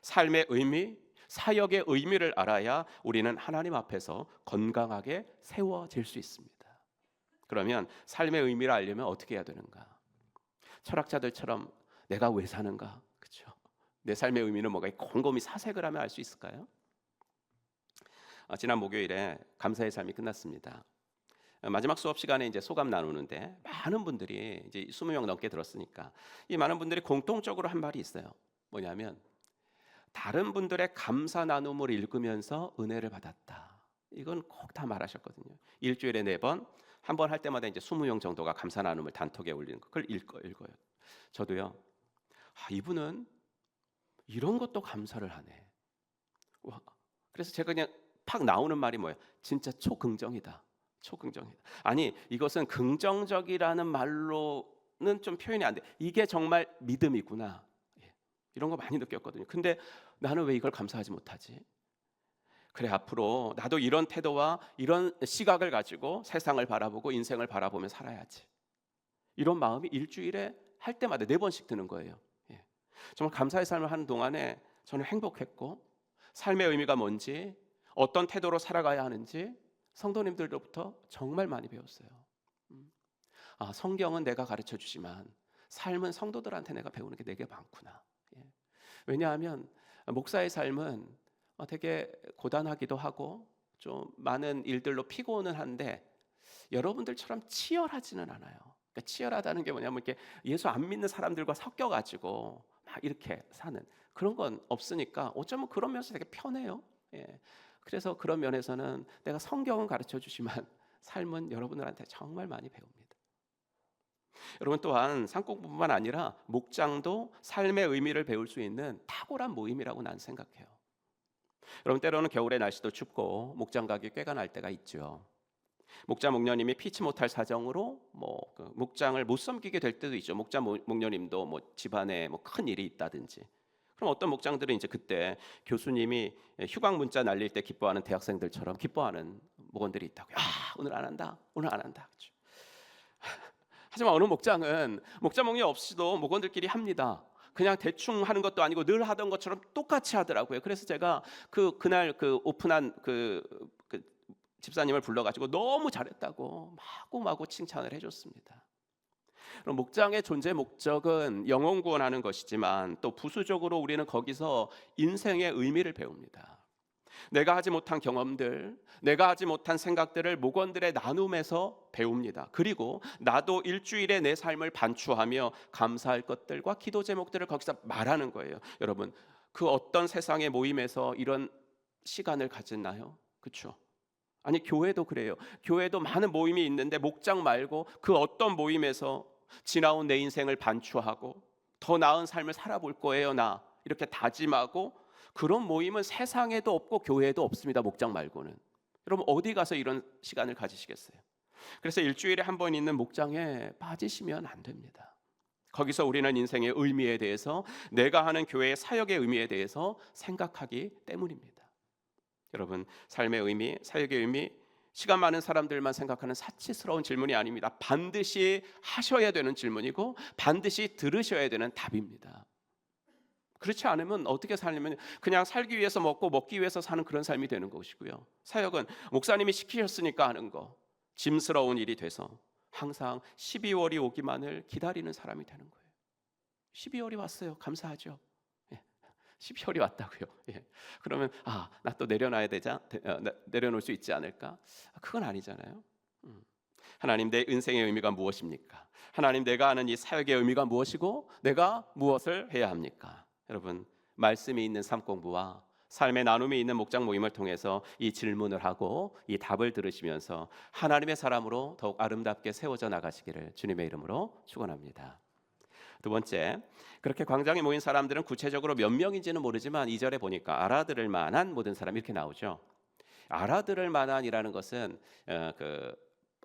삶의 의미, 사역의 의미를 알아야 우리는 하나님 앞에서 건강하게 세워질 수 있습니다. 그러면 삶의 의미를 알려면 어떻게 해야 되는가? 철학자들처럼 내가 왜 사는가? 그렇죠? 내 삶의 의미는 뭐가 곰곰이 사색을 하면 알 수 있을까요? 지난 목요일에 감사의 삶이 끝났습니다. 마지막 수업 시간에 이제 소감 나누는데 많은 분들이 이제 20명 넘게 들었으니까 이 많은 분들이 공통적으로 한 말이 있어요. 뭐냐면 다른 분들의 감사 나눔을 읽으면서 은혜를 받았다. 이건 꼭 다 말하셨거든요. 일주일에 4번, 한 번 할 때마다 이제 20명 정도가 감사 나눔을 단톡에 올리는 거, 그걸 읽어요. 저도요. 이분은 이런 것도 감사를 하네. 와, 그래서 제가 그냥 팍 나오는 말이 뭐예요? 진짜 초긍정이다. 초긍정이다. 아니, 이것은 긍정적이라는 말로는 좀 표현이 안 돼. 이게 정말 믿음이구나. 이런 거 많이 느꼈거든요. 근데 나는 왜 이걸 감사하지 못하지? 그래, 앞으로 나도 이런 태도와 이런 시각을 가지고 세상을 바라보고 인생을 바라보며 살아야지. 이런 마음이 일주일에 할 때마다 4번씩 드는 거예요. 정말 감사의 삶을 하는 동안에 저는 행복했고, 삶의 의미가 뭔지, 어떤 태도로 살아가야 하는지 성도님들로부터 정말 많이 배웠어요. 성경은 내가 가르쳐 주지만 삶은 성도들한테 내가 배우는 게 되게 많구나. 왜냐하면 목사의 삶은 되게 고단하기도 하고 좀 많은 일들로 피곤은 한데 여러분들처럼 치열하지는 않아요. 그러니까 치열하다는 게 뭐냐면 이렇게 예수 안 믿는 사람들과 섞여가지고 막 이렇게 사는 그런 건 없으니까 어쩌면 그런 면에서 되게 편해요. 그래서 그런 면에서는 내가 성경은 가르쳐 주지만 삶은 여러분들한테 정말 많이 배웁니다. 여러분, 또한 산공부뿐만 아니라 목장도 삶의 의미를 배울 수 있는 탁월한 모임이라고 난 생각해요. 여러분, 때로는 겨울에 날씨도 춥고 목장 가기 꾀가 날 때가 있죠. 목자 목녀님이 피치 못할 사정으로 그 목장을 못 섬기게 될 때도 있죠. 목자 목녀님도 집안에 큰 일이 있다든지. 그럼 어떤 목장들은 이제 그때 교수님이 휴강 문자 날릴 때 기뻐하는 대학생들처럼 기뻐하는 목원들이 있다고요. 오늘 안 한다. 그렇죠. 하지만 어느 목장은 목자 목리 없이도 목원들끼리 합니다. 그냥 대충 하는 것도 아니고 늘 하던 것처럼 똑같이 하더라고요. 그래서 제가 그날 오픈한 집사님을 불러가지고 너무 잘했다고 마구마구 칭찬을 해줬습니다. 그럼 목장의 존재 목적은 영혼 구원하는 것이지만 또 부수적으로 우리는 거기서 인생의 의미를 배웁니다. 내가 하지 못한 경험들, 내가 하지 못한 생각들을 목원들의 나눔에서 배웁니다. 그리고 나도 일주일에 내 삶을 반추하며 감사할 것들과 기도 제목들을 거기서 말하는 거예요. 여러분, 그 어떤 세상의 모임에서 이런 시간을 가졌나요? 그렇죠? 아니, 교회도 그래요. 교회도 많은 모임이 있는데 목장 말고 그 어떤 모임에서 지나온 내 인생을 반추하고 더 나은 삶을 살아볼 거예요, 나 이렇게 다짐하고, 그런 모임은 세상에도 없고 교회에도 없습니다. 목장 말고는. 여러분, 어디 가서 이런 시간을 가지시겠어요? 그래서 일주일에 한 번 있는 목장에 빠지시면 안 됩니다. 거기서 우리는 인생의 의미에 대해서, 내가 하는 교회의 사역의 의미에 대해서 생각하기 때문입니다. 여러분, 삶의 의미, 사역의 의미, 시간 많은 사람들만 생각하는 사치스러운 질문이 아닙니다. 반드시 하셔야 되는 질문이고 반드시 들으셔야 되는 답입니다. 그렇지 않으면 어떻게 살려면 그냥 살기 위해서 먹고 먹기 위해서 사는 그런 삶이 되는 것이고요. 사역은 목사님이 시키셨으니까 하는 거, 짐스러운 일이 돼서 항상 12월이 오기만을 기다리는 사람이 되는 거예요. 12월이 왔어요. 감사하죠. 12월이 왔다고요. 그러면 나 또 내려놔야 되자, 내려놓을 수 있지 않을까? 그건 아니잖아요. 하나님, 내 인생의 의미가 무엇입니까? 하나님, 내가 하는 이 사역의 의미가 무엇이고 내가 무엇을 해야 합니까? 여러분, 말씀이 있는 삶 공부와 삶의 나눔이 있는 목장 모임을 통해서 이 질문을 하고 이 답을 들으시면서 하나님의 사람으로 더욱 아름답게 세워져 나가시기를 주님의 이름으로 축원합니다. 두 번째, 그렇게 광장에 모인 사람들은 구체적으로 몇 명인지는 모르지만 2절에 보니까 알아들을 만한 모든 사람 이렇게 나오죠. 알아들을 만한이라는 것은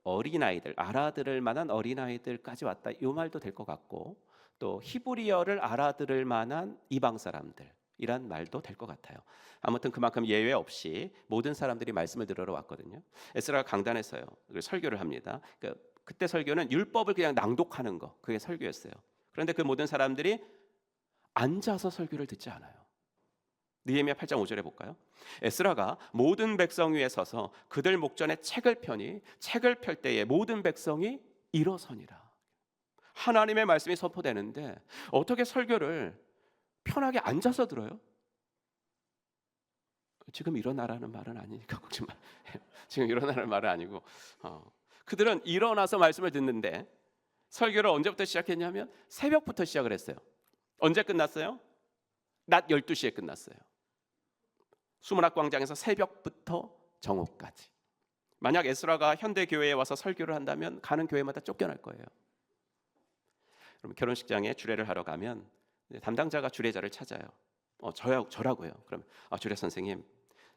어린아이들, 알아들을 만한 어린아이들까지 왔다, 이 말도 될 것 같고, 또 히브리어를 알아들을 만한 이방 사람들이란 말도 될 것 같아요. 아무튼 그만큼 예외 없이 모든 사람들이 말씀을 들으러 왔거든요. 에스라가 강단에서요 설교를 합니다. 그때 설교는 율법을 그냥 낭독하는 거, 그게 설교였어요. 그런데 그 모든 사람들이 앉아서 설교를 듣지 않아요. 느헤미야 8장 5절에 볼까요? 에스라가 모든 백성 위에 서서 그들 목전에 책을 펴니 책을 펼 때에 모든 백성이 일어서니라. 하나님의 말씀이 선포되는데 어떻게 설교를 편하게 앉아서 들어요? 지금 일어나라는 말은 아니니까 걱정 마. 지금 일어나라는 말은 아니고 그들은 일어나서 말씀을 듣는데 설교를 언제부터 시작했냐면 새벽부터 시작을 했어요. 언제 끝났어요? 낮 12시에 끝났어요. 수문학광장에서 새벽부터 정오까지. 만약 에스라가 현대 교회에 와서 설교를 한다면 가는 교회마다 쫓겨날 거예요. 그럼 결혼식장에 주례를 하러 가면 담당자가 주례자를 찾아요. 저라고요. 그럼 주례 선생님,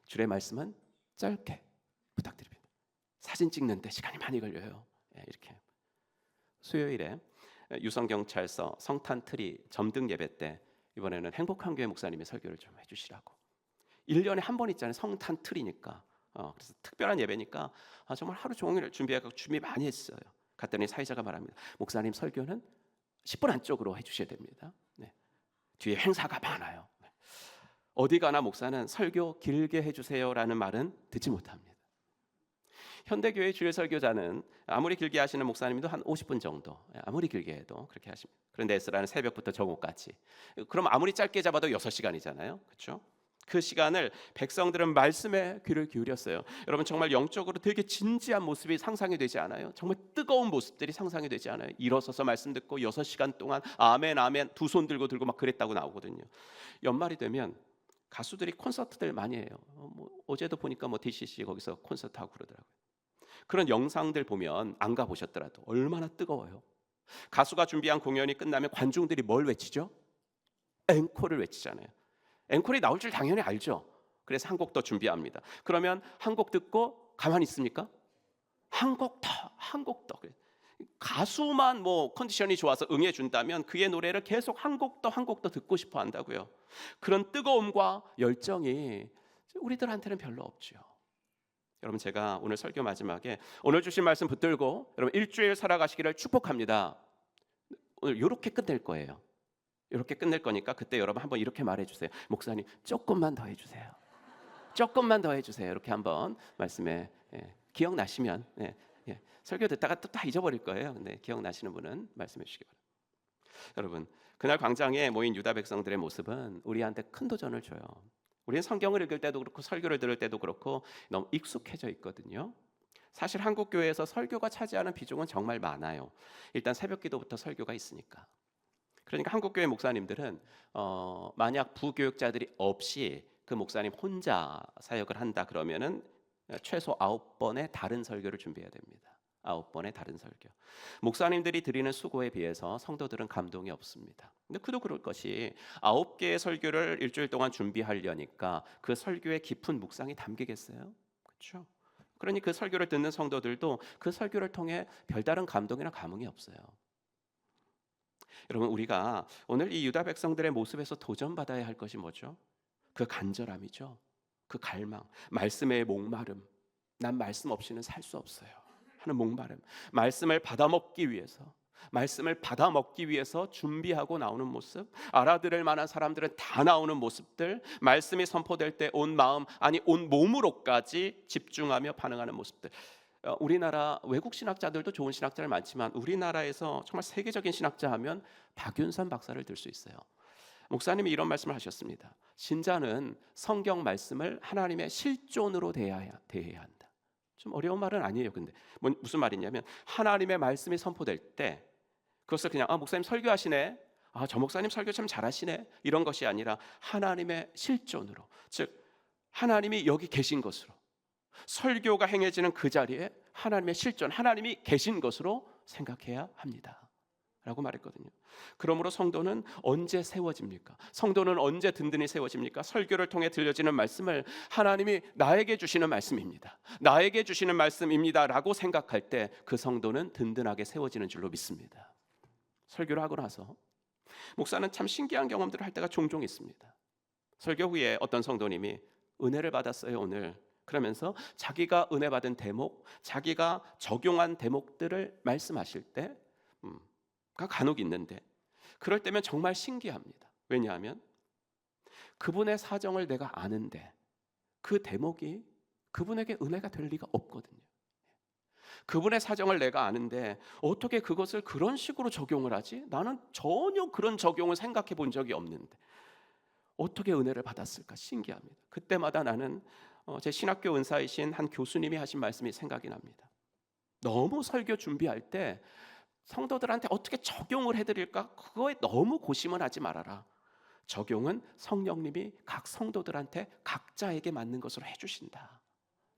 주례 말씀은 짧게 부탁드립니다. 사진 찍는데 시간이 많이 걸려요. 이렇게. 수요일에 유성경찰서 성탄트리 점등 예배 때 이번에는 행복한 교회 목사님이 설교를 좀 해주시라고. 1년에 한 번 있잖아요. 성탄트리니까. 그래서 특별한 예배니까 정말 하루 종일 준비 많이 했어요. 갔더니 사회자가 말합니다. 목사님 설교는 10분 안쪽으로 해주셔야 됩니다. 뒤에 행사가 많아요. 어디 가나 목사는 설교 길게 해주세요라는 말은 듣지 못합니다. 현대교회 주일 설교자는 아무리 길게 하시는 목사님도 한 50분 정도, 아무리 길게 해도 그렇게 하십니다. 그런데 에스라는 새벽부터 정오까지. 그럼 아무리 짧게 잡아도 6시간이잖아요. 그렇죠? 그 시간을 백성들은 말씀에 귀를 기울였어요. 여러분, 정말 영적으로 되게 진지한 모습이 상상이 되지 않아요? 정말 뜨거운 모습들이 상상이 되지 않아요? 일어서서 말씀 듣고 6시간 동안 아멘 아멘 두 손 들고 막 그랬다고 나오거든요. 연말이 되면 가수들이 콘서트들 많이 해요. 어제도 보니까 DCC 거기서 콘서트 하고 그러더라고요. 그런 영상들 보면 안 가보셨더라도 얼마나 뜨거워요. 가수가 준비한 공연이 끝나면 관중들이 뭘 외치죠? 앵콜을 외치잖아요. 앵콜이 나올 줄 당연히 알죠. 그래서 한 곡 더 준비합니다. 그러면 한 곡 듣고 가만히 있습니까? 한 곡 더. 가수만 컨디션이 좋아서 응해준다면 그의 노래를 계속 한 곡 더 듣고 싶어 한다고요. 그런 뜨거움과 열정이 우리들한테는 별로 없죠. 여러분 제가 오늘 설교 마지막에 오늘 주신 말씀 붙들고 여러분 일주일 살아가시기를 축복합니다. 오늘 이렇게 끝낼 거예요. 이렇게 끝낼 거니까 그때 여러분 한번 이렇게 말해주세요. 목사님 조금만 더 해주세요. 조금만 더 해주세요. 이렇게 한번 말씀에 기억나시면 설교 듣다가 또 다 잊어버릴 거예요. 근데 기억나시는 분은 말씀해 주시기 바랍니다. 여러분 그날 광장에 모인 유다 백성들의 모습은 우리한테 큰 도전을 줘요. 우리는 성경을 읽을 때도 그렇고 설교를 들을 때도 그렇고 너무 익숙해져 있거든요. 사실 한국 교회에서 설교가 차지하는 비중은 정말 많아요. 일단 새벽기도부터 설교가 있으니까. 그러니까 한국 교회 목사님들은 만약 부교육자들이 없이 그 목사님 혼자 사역을 한다 그러면은 최소 9번의 다른 설교를 준비해야 됩니다. 9번의 다른 설교. 목사님들이 드리는 수고에 비해서 성도들은 감동이 없습니다. 근데 그도 그럴 것이 9개의 설교를 일주일 동안 준비하려니까 그 설교에 깊은 묵상이 담기겠어요? 그렇죠? 그러니 그 설교를 듣는 성도들도 그 설교를 통해 별다른 감동이나 감흥이 없어요. 여러분 우리가 오늘 이 유다 백성들의 모습에서 도전받아야 할 것이 뭐죠? 그 간절함이죠. 그 갈망, 말씀의 목마름. 난 말씀 없이는 살 수 없어요 하는 목마름. 말씀을 받아먹기 위해서 준비하고 나오는 모습. 알아들을 만한 사람들은 다 나오는 모습들. 말씀이 선포될 때 온 마음 아니 온 몸으로까지 집중하며 반응하는 모습들. 우리나라 외국 신학자들도 좋은 신학자들 많지만 우리나라에서 정말 세계적인 신학자 하면 박윤선 박사를 들 수 있어요. 목사님이 이런 말씀을 하셨습니다. 신자는 성경 말씀을 하나님의 실존으로 대해야 한다. 좀 어려운 말은 아니에요. 근데 무슨 말이냐면 하나님의 말씀이 선포될 때 그것을 그냥 목사님 설교하시네, 저 목사님 설교 참 잘하시네, 이런 것이 아니라 하나님의 실존으로, 즉 하나님이 여기 계신 것으로, 설교가 행해지는 그 자리에 하나님의 실존, 하나님이 계신 것으로 생각해야 합니다 라고 말했거든요. 그러므로 성도는 언제 세워집니까? 성도는 언제 든든히 세워집니까? 설교를 통해 들려지는 말씀을 하나님이 나에게 주시는 말씀입니다, 나에게 주시는 말씀입니다 라고 생각할 때 그 성도는 든든하게 세워지는 줄로 믿습니다. 설교를 하고 나서 목사는 참 신기한 경험들을 할 때가 종종 있습니다. 설교 후에 어떤 성도님이 은혜를 받았어요 오늘, 그러면서 자기가 은혜 받은 대목, 자기가 적용한 대목들을 말씀하실 때 간혹 있는데 그럴 때면 정말 신기합니다. 왜냐하면 그분의 사정을 내가 아는데 그 대목이 그분에게 은혜가 될 리가 없거든요. 그분의 사정을 내가 아는데 어떻게 그것을 그런 식으로 적용을 하지? 나는 전혀 그런 적용을 생각해 본 적이 없는데 어떻게 은혜를 받았을까 신기합니다. 그때마다 나는 제 신학교 은사이신 한 교수님이 하신 말씀이 생각이 납니다. 너무 설교 준비할 때 성도들한테 어떻게 적용을 해드릴까? 그거에 너무 고심은 하지 말아라. 적용은 성령님이 각 성도들한테 각자에게 맞는 것으로 해주신다.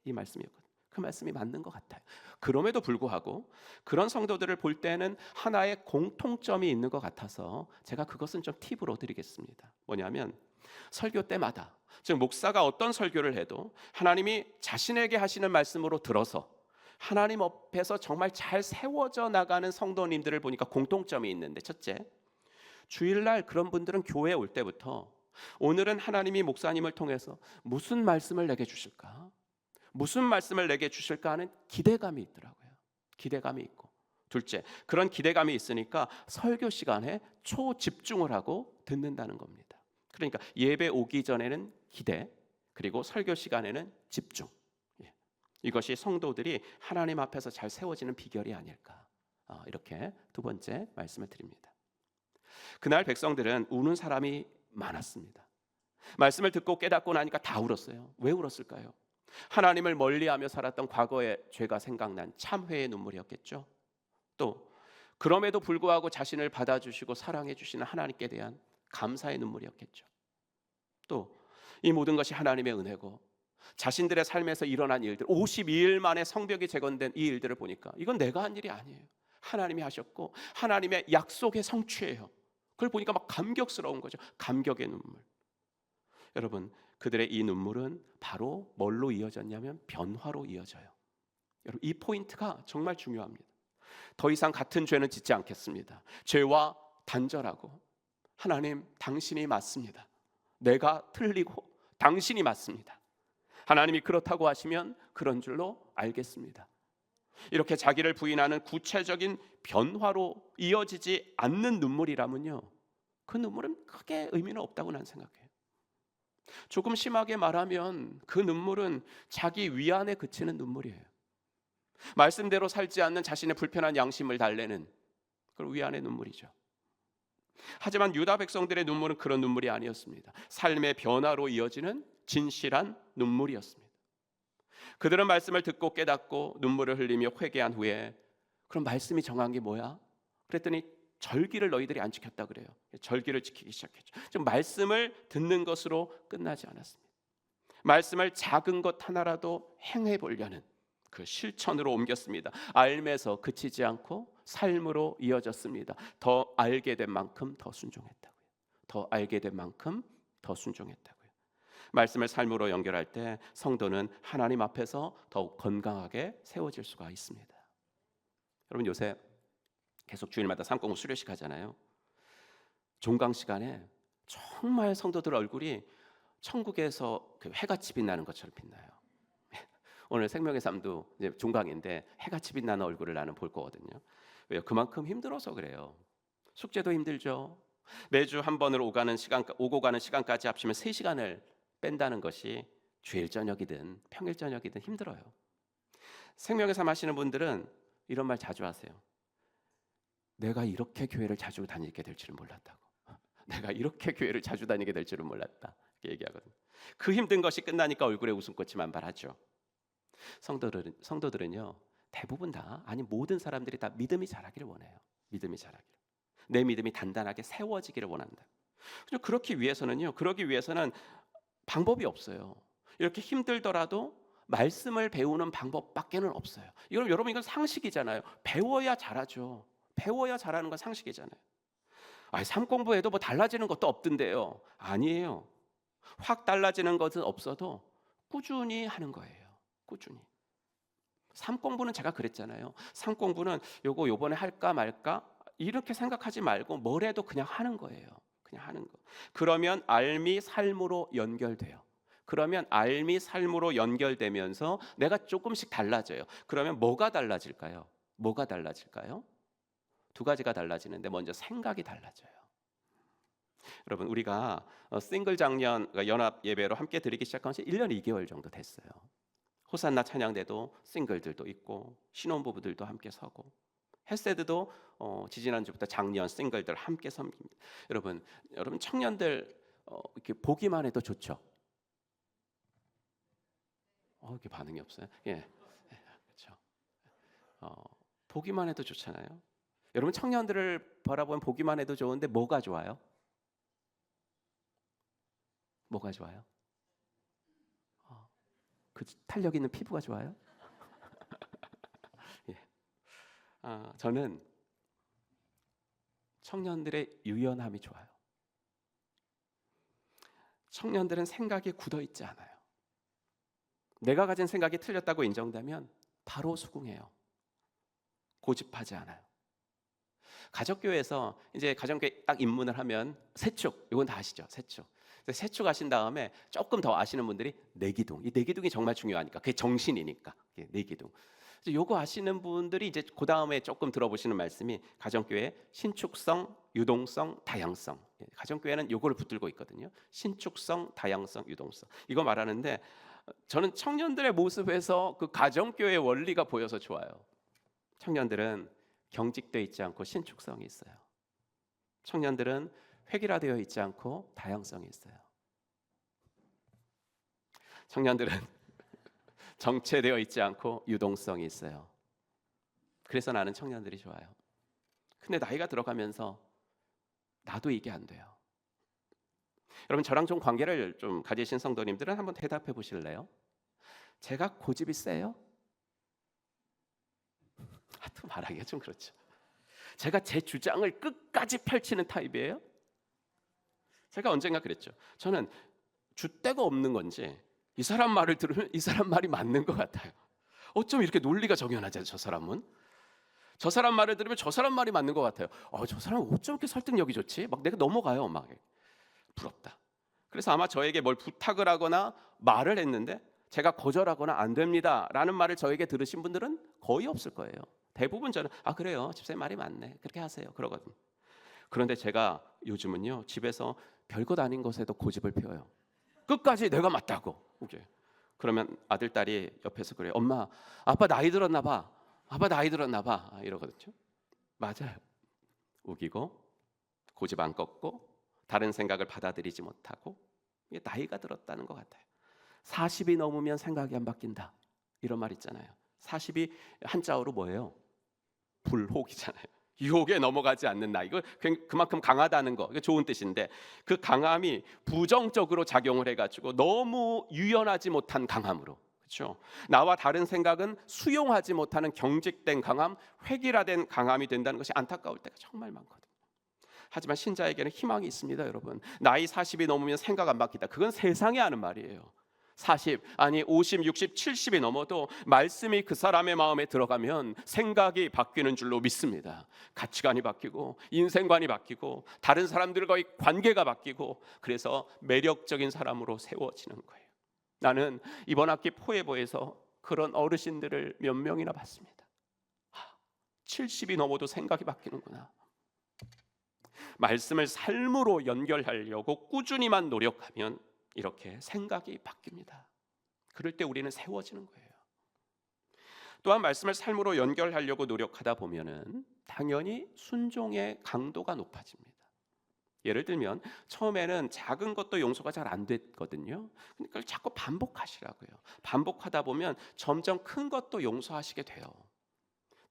이 말씀이었거든요. 그 말씀이 맞는 것 같아요. 그럼에도 불구하고 그런 성도들을 볼 때는 하나의 공통점이 있는 것 같아서 제가 그것은 좀 팁으로 드리겠습니다. 뭐냐면 설교 때마다, 즉 목사가 어떤 설교를 해도 하나님이 자신에게 하시는 말씀으로 들어서 하나님 앞에서 정말 잘 세워져 나가는 성도님들을 보니까 공통점이 있는데, 첫째, 주일날 그런 분들은 교회에 올 때부터 오늘은 하나님이 목사님을 통해서 무슨 말씀을 내게 주실까? 무슨 말씀을 내게 주실까 하는 기대감이 있더라고요. 기대감이 있고, 둘째, 그런 기대감이 있으니까 설교 시간에 초집중을 하고 듣는다는 겁니다. 그러니까 예배 오기 전에는 기대, 그리고 설교 시간에는 집중. 이것이 성도들이 하나님 앞에서 잘 세워지는 비결이 아닐까, 이렇게 두 번째 말씀을 드립니다. 그날 백성들은 우는 사람이 많았습니다. 말씀을 듣고 깨닫고 나니까 다 울었어요. 왜 울었을까요? 하나님을 멀리하며 살았던 과거의 죄가 생각난 참회의 눈물이었겠죠. 또 그럼에도 불구하고 자신을 받아주시고 사랑해 주시는 하나님께 대한 감사의 눈물이었겠죠. 또 이 모든 것이 하나님의 은혜고 자신들의 삶에서 일어난 일들, 52일 만에 성벽이 재건된 이 일들을 보니까 이건 내가 한 일이 아니에요. 하나님이 하셨고 하나님의 약속의 성취예요. 그걸 보니까 막 감격스러운 거죠. 감격의 눈물. 여러분, 그들의 이 눈물은 바로 뭘로 이어졌냐면 변화로 이어져요. 여러분, 이 포인트가 정말 중요합니다. 더 이상 같은 죄는 짓지 않겠습니다. 죄와 단절하고, 하나님 당신이 맞습니다. 내가 틀리고 당신이 맞습니다. 하나님이 그렇다고 하시면 그런 줄로 알겠습니다. 이렇게 자기를 부인하는 구체적인 변화로 이어지지 않는 눈물이라면요, 그 눈물은 크게 의미는 없다고 난 생각해요. 조금 심하게 말하면 그 눈물은 자기 위안에 그치는 눈물이에요. 말씀대로 살지 않는 자신의 불편한 양심을 달래는 그런 위안의 눈물이죠. 하지만 유다 백성들의 눈물은 그런 눈물이 아니었습니다. 삶의 변화로 이어지는 진실한 눈물이었습니다. 그들은 말씀을 듣고 깨닫고 눈물을 흘리며 회개한 후에, 그럼 말씀이 정한 게 뭐야? 그랬더니 절기를 너희들이 안 지켰다 그래요. 절기를 지키기 시작했죠. 지금 말씀을 듣는 것으로 끝나지 않았습니다. 말씀을 작은 것 하나라도 행해 보려는 그 실천으로 옮겼습니다. 알면서 그치지 않고 삶으로 이어졌습니다. 더 알게 된 만큼 더 순종했다고요. 더 알게 된 만큼 더 순종했다고요. 말씀을 삶으로 연결할 때 성도는 하나님 앞에서 더욱 건강하게 세워질 수가 있습니다. 여러분, 요새 계속 주일마다 삼공부 수료식 하잖아요. 종강 시간에 정말 성도들 얼굴이 천국에서 그 해같이 빛나는 것처럼 빛나요. 오늘 생명의 삶도 이제 종강인데 해같이 빛나는 얼굴을 나는 볼 거거든요. 왜요? 그만큼 힘들어서 그래요. 숙제도 힘들죠. 매주 한 번을 오고 가는 시간까지 합치면 3시간을 뺀다는 것이 주일 저녁이든 평일 저녁이든 힘들어요. 생명의 삶 하시는 분들은 이런 말 자주 하세요. 내가 이렇게 교회를 자주 다니게 될 줄은 몰랐다고. 내가 이렇게 교회를 자주 다니게 될 줄은 몰랐다. 이렇게 얘기하거든요. 그 힘든 것이 끝나니까 얼굴에 웃음꽃이 만발하죠. 성도들은요, 대부분 다, 아니 모든 사람들이 다 믿음이 자라기를 원해요. 믿음이 자라기를. 내 믿음이 단단하게 세워지기를 원한다. 그러기 위해서는 방법이 없어요. 이렇게 힘들더라도 말씀을 배우는 방법밖에는 없어요. 여러분, 이건 상식이잖아요. 배워야 잘하죠. 배워야 잘하는 건 상식이잖아요. 삶 공부해도 뭐 달라지는 것도 없던데요. 아니에요. 확 달라지는 것은 없어도 꾸준히 하는 거예요. 꾸준히. 삶 공부는 제가 그랬잖아요. 삶 공부는 요번에 할까 말까 이렇게 생각하지 말고 뭘 해도 그냥 하는 거예요. 그냥 하는 거. 그러면 삶이 삶으로 연결돼요. 그러면 삶이 삶으로 연결되면서 내가 조금씩 달라져요. 그러면 뭐가 달라질까요? 뭐가 달라질까요? 2가지가 달라지는데, 먼저 생각이 달라져요. 여러분, 우리가 싱글 장년 연합 예배로 함께 드리기 시작한 지 1년 2개월 정도 됐어요. 호산나 찬양대도 싱글들도 있고 신혼부부들도 함께 서고, 헬세드도 지지난주부터 장년 싱글들 함께 섬깁니다. 여러분 청년들 이렇게 보기만 해도 좋죠. 이렇게 반응이 없어요. 예, 그렇죠. 보기만 해도 좋잖아요. 여러분, 청년들을 바라보면 보기만 해도 좋은데 뭐가 좋아요? 뭐가 좋아요? 그 탄력 있는 피부가 좋아요? 예. 저는 청년들의 유연함이 좋아요. 청년들은 생각이 굳어 있지 않아요. 내가 가진 생각이 틀렸다고 인정되면 바로 수긍해요. 고집하지 않아요. 가족교회에서 이제 가정교회 딱 입문을 하면 세축, 이건 다 아시죠? 세축 하신 다음에 조금 더 아시는 분들이 내기둥. 이 내기둥이 정말 중요하니까, 그게 정신이니까. 내기둥. 요거 아시는 분들이 이제 그 다음에 조금 들어보시는 말씀이 가정교회 신축성, 유동성, 다양성. 가정교회는 요거를 붙들고 있거든요. 신축성, 다양성, 유동성. 이거 말하는데 저는 청년들의 모습에서 그 가정교회의 원리가 보여서 좋아요. 청년들은 경직되어 있지 않고 신축성이 있어요. 청년들은 획일화되어 있지 않고 다양성이 있어요. 청년들은 정체되어 있지 않고 유동성이 있어요. 그래서 나는 청년들이 좋아요. 근데 나이가 들어가면서 나도 이게 안 돼요. 여러분, 저랑 좀 관계를 좀 가지신 성도님들은 한번 대답해 보실래요? 제가 고집이 세요? 또 말하기가 좀 그렇죠. 제가 제 주장을 끝까지 펼치는 타입이에요? 제가 언젠가 그랬죠. 저는 줏대가 없는 건지 이 사람 말을 들으면 이 사람 말이 맞는 것 같아요. 어쩜 이렇게 논리가 정연하지, 저 사람은? 저 사람 말을 들으면 저 사람 말이 맞는 것 같아요. 저 사람은 어쩜 이렇게 설득력이 좋지? 막 내가 넘어가요. 막 부럽다. 그래서 아마 저에게 뭘 부탁을 하거나 말을 했는데 제가 거절하거나 안 됩니다라는 말을 저에게 들으신 분들은 거의 없을 거예요. 대부분 저는 그래요, 집사님 말이 맞네, 그렇게 하세요, 그러거든요. 그런데 제가 요즘은요, 집에서 별것 아닌 것에도 고집을 피워요. 끝까지 내가 맞다고. 그러면 아들 딸이 옆에서 그래요. 엄마, 아빠 나이 들었나 봐. 아빠 나이 들었나 봐. 이러거든요. 맞아요. 우기고 고집 안 꺾고 다른 생각을 받아들이지 못하고, 이게 나이가 들었다는 것 같아요. 40이 넘으면 생각이 안 바뀐다, 이런 말 있잖아요. 40이 한자어로 뭐예요? 불혹이잖아요. 유혹에 넘어가지 않는 나이. 이거 그만큼 강하다는 거, 이거 좋은 뜻인데, 그 강함이 부정적으로 작용을 해가지고 너무 유연하지 못한 강함으로, 그렇죠? 나와 다른 생각은 수용하지 못하는 경직된 강함, 획일화된 강함이 된다는 것이 안타까울 때가 정말 많거든요. 하지만 신자에게는 희망이 있습니다, 여러분. 나이 40이 넘으면 생각 안 바뀌다. 그건 세상이 하는 말이에요. 40, 아니 50, 60, 70이 넘어도 말씀이 그 사람의 마음에 들어가면 생각이 바뀌는 줄로 믿습니다. 가치관이 바뀌고 인생관이 바뀌고 다른 사람들과의 관계가 바뀌고, 그래서 매력적인 사람으로 세워지는 거예요. 나는 이번 학기 포에버에서 그런 어르신들을 몇 명이나 봤습니다. 70이 넘어도 생각이 바뀌는구나. 말씀을 삶으로 연결하려고 꾸준히만 노력하면 이렇게 생각이 바뀝니다. 그럴 때 우리는 세워지는 거예요. 또한 말씀을 삶으로 연결하려고 노력하다 보면은 당연히 순종의 강도가 높아집니다. 예를 들면 처음에는 작은 것도 용서가 잘 안 됐거든요. 그러니까 자꾸 반복하시라고요. 반복하다 보면 점점 큰 것도 용서하시게 돼요.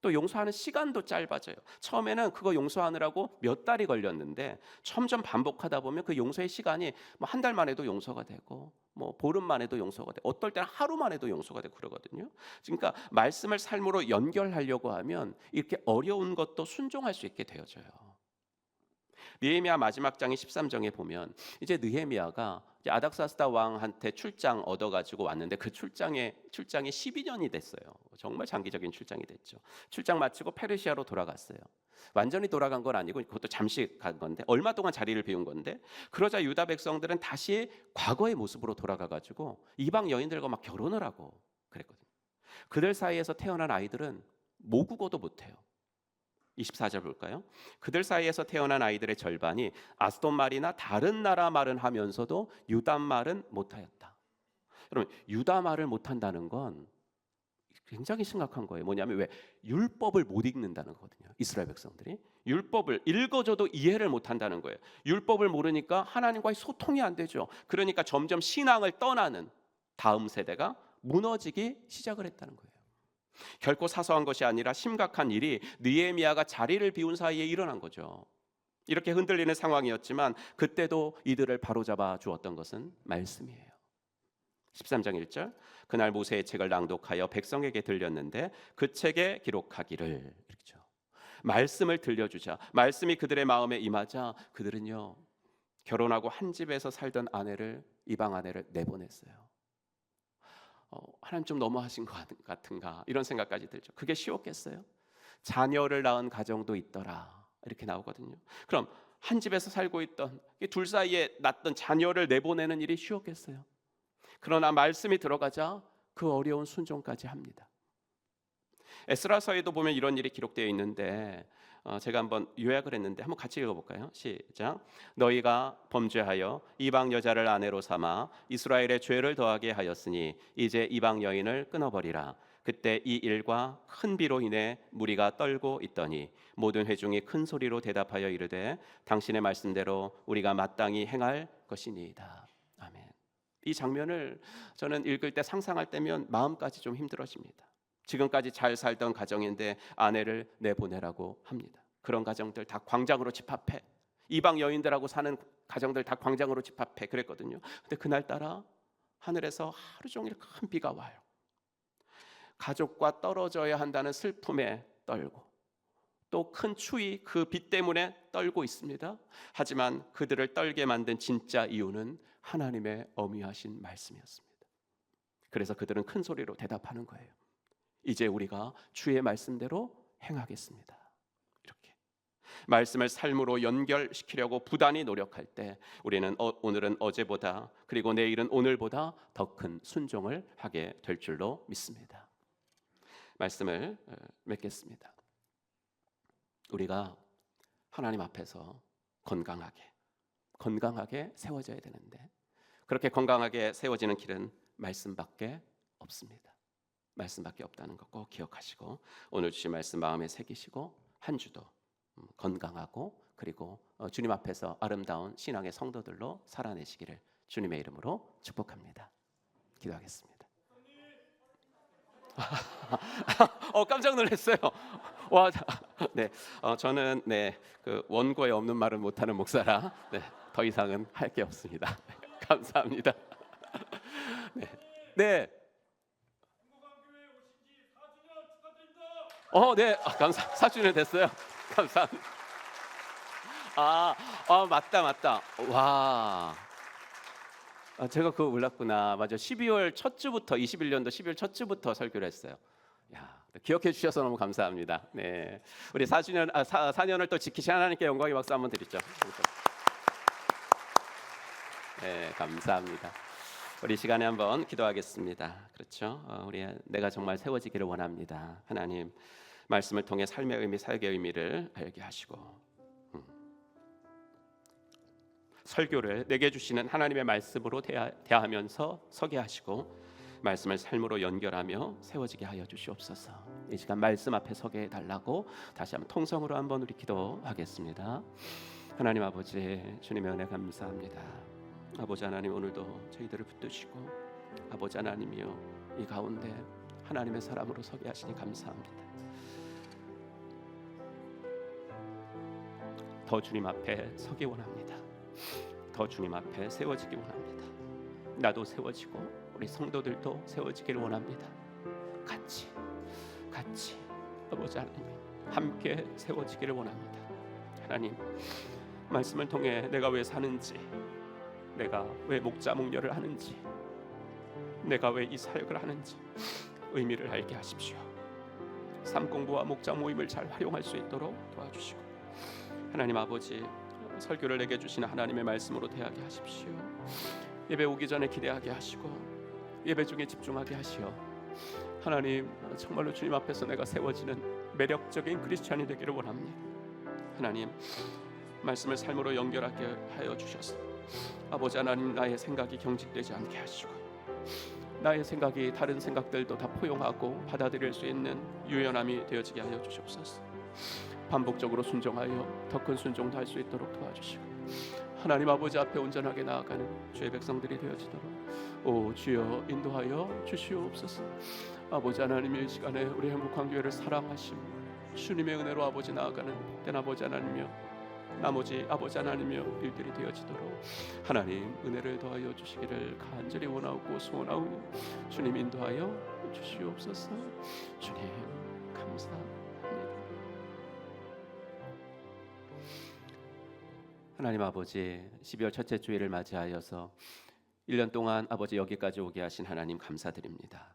또 용서하는 시간도 짧아져요. 처음에는 그거 용서하느라고 몇 달이 걸렸는데 점점 반복하다 보면 그 용서의 시간이 한 달 만에도 용서가 되고, 보름 만에도 용서가 되고, 어떨 때는 하루 만에도 용서가 되고 그러거든요. 그러니까 말씀을 삶으로 연결하려고 하면 이렇게 어려운 것도 순종할 수 있게 되어져요. 느헤미야 마지막 장의 13장에 보면 이제 느헤미야가 아닥사스다 왕한테 출장 얻어가지고 왔는데, 그 출장이 12년이 됐어요. 정말 장기적인 출장이 됐죠. 출장 마치고 페르시아로 돌아갔어요. 완전히 돌아간 건 아니고 그것도 잠시 간 건데, 얼마 동안 자리를 비운 건데, 그러자 유다 백성들은 다시 과거의 모습으로 돌아가가지고 이방 여인들과 막 결혼을 하고 그랬거든요. 그들 사이에서 태어난 아이들은 모국어도 못해요. 24절 볼까요? 그들 사이에서 태어난 아이들의 절반이 아스돈 말이나 다른 나라 말은 하면서도 유다 말은 못하였다. 여러분, 유다 말을 못한다는 건 굉장히 심각한 거예요. 뭐냐면 왜? 율법을 못 읽는다는 거거든요. 이스라엘 백성들이 율법을 읽어줘도 이해를 못한다는 거예요. 율법을 모르니까 하나님과의 소통이 안 되죠. 그러니까 점점 신앙을 떠나는 다음 세대가 무너지기 시작을 했다는 거예요. 결코 사소한 것이 아니라 심각한 일이 느헤미야가 자리를 비운 사이에 일어난 거죠. 이렇게 흔들리는 상황이었지만 그때도 이들을 바로잡아 주었던 것은 말씀이에요. 13장 1절, 그날 모세의 책을 낭독하여 백성에게 들렸는데 그 책에 기록하기를, 이렇죠. 말씀을 들려주자 말씀이 그들의 마음에 임하자 그들은요, 결혼하고 한 집에서 살던 이방 아내를 내보냈어요. 하나님 좀 너무하신 것 같은가, 이런 생각까지 들죠. 그게 쉬웠겠어요? 자녀를 낳은 가정도 있더라, 이렇게 나오거든요. 그럼 한 집에서 살고 있던 둘 사이에 낳던 자녀를 내보내는 일이 쉬웠겠어요? 그러나 말씀이 들어가자 그 어려운 순종까지 합니다. 에스라서에도 보면 이런 일이 기록되어 있는데, 제가 한번 요약을 했는데 한번 같이 읽어볼까요? 시작. 너희가 범죄하여 이방 여자를 아내로 삼아 이스라엘의 죄를 더하게 하였으니 이제 이방 여인을 끊어버리라. 그때 이 일과 큰 비로 인해 무리가 떨고 있더니 모든 회중이 큰 소리로 대답하여 이르되 당신의 말씀대로 우리가 마땅히 행할 것이니이다. 아멘. 이 장면을 저는 읽을 때, 상상할 때면 마음까지 좀 힘들어집니다. 지금까지 잘 살던 가정인데 아내를 내보내라고 합니다. 그런 가정들 다 광장으로 집합해. 이방 여인들하고 사는 가정들 다 광장으로 집합해 그랬거든요. 근데 그날따라 하늘에서 하루 종일 큰 비가 와요. 가족과 떨어져야 한다는 슬픔에 떨고, 또 큰 추위, 그 비 때문에 떨고 있습니다. 하지만 그들을 떨게 만든 진짜 이유는 하나님의 어미하신 말씀이었습니다. 그래서 그들은 큰 소리로 대답하는 거예요. 이제 우리가 주의 말씀대로 행하겠습니다. 이렇게. 말씀을 삶으로 연결시키려고 부단히 노력할 때 우리는 오늘은 어제보다 그리고 내일은 오늘보다 더 큰 순종을 하게 될 줄로 믿습니다. 말씀을 맺겠습니다. 우리가 하나님 앞에서 건강하게 세워져야 되는데 그렇게 건강하게 세워지는 길은 말씀밖에 없습니다. 말씀밖에 없다는 것 꼭 기억하시고 오늘 주신 말씀 마음에 새기시고 한 주도 건강하고 그리고 주님 앞에서 아름다운 신앙의 성도들로 살아내시기를 주님의 이름으로 축복합니다. 기도하겠습니다. 깜짝 놀랐어요. 와, 네, 저는 그 원고에 없는 말은 못하는 목사라 더 이상은 할 게 없습니다. 감사합니다. 네. 네, 감사. 4주년 됐어요. 감사합니다. 맞다. 와, 제가 그거 몰랐구나. 맞아. 12월 첫 주부터 21년도 12월 첫 주부터 설교를 했어요. 야, 기억해 주셔서 너무 감사합니다. 네, 우리 4년을 또 지키신 하나님께 영광의 박수 한번 드리죠. 네, 감사합니다. 우리 시간에 한번 기도하겠습니다. 그렇죠? 내가 정말 세워지기를 원합니다. 하나님, 말씀을 통해 삶의 의미, 사역의 의미를 알게 하시고 설교를 내게 주시는 하나님의 말씀으로 대하면서 서게 하시고 말씀을 삶으로 연결하며 세워지게 하여 주시옵소서. 이 시간 말씀 앞에 서게 해달라고 다시 한번 통성으로 한번 우리 기도하겠습니다. 하나님 아버지, 주님의 은혜 감사합니다. 아버지 하나님, 오늘도 저희들을 붙드시고 아버지 하나님이여 이 가운데 하나님의 사람으로 서게 하시니 감사합니다. 더 주님 앞에 서기 원합니다. 더 주님 앞에 세워지기 원합니다. 나도 세워지고 우리 성도들도 세워지기를 원합니다. 같이 아버지 하나님 함께 세워지기를 원합니다. 하나님, 말씀을 통해 내가 왜 사는지, 내가 왜 목자 목녀를 하는지, 내가 왜 이 사역을 하는지 의미를 알게 하십시오. 삶 공부와 목자 모임을 잘 활용할 수 있도록 도와주시고 하나님 아버지, 설교를 내게 주시는 하나님의 말씀으로 대하게 하십시오. 예배 오기 전에 기대하게 하시고 예배 중에 집중하게 하시어 하나님, 정말로 주님 앞에서 내가 세워지는 매력적인 크리스찬이 되기를 원합니다. 하나님, 말씀을 삶으로 연결하게 하여 주셔서 아버지 하나님, 나의 생각이 경직되지 않게 하시고 나의 생각이 다른 생각들도 다 포용하고 받아들일 수 있는 유연함이 되어지게 하여 주시옵소서. 반복적으로 순종하여 더 큰 순종도 할 수 있도록 도와주시고 하나님 아버지 앞에 온전하게 나아가는 주의 백성들이 되어지도록 오 주여 인도하여 주시옵소서. 아버지 하나님, 이 시간에 우리 행복한 교회를 사랑하시고 주님의 은혜로 아버지 나아가는 복된 아버지 하나님이여 나머지 아버지 하나님이여 일들이 되어지도록 하나님 은혜를 더하여 주시기를 간절히 원하고 소원하오니 주님 인도하여 주시옵소서. 주님 감사합니다. 하나님 아버지, 12월 첫째 주일을 맞이하여서 1년 동안 아버지 여기까지 오게 하신 하나님 감사드립니다.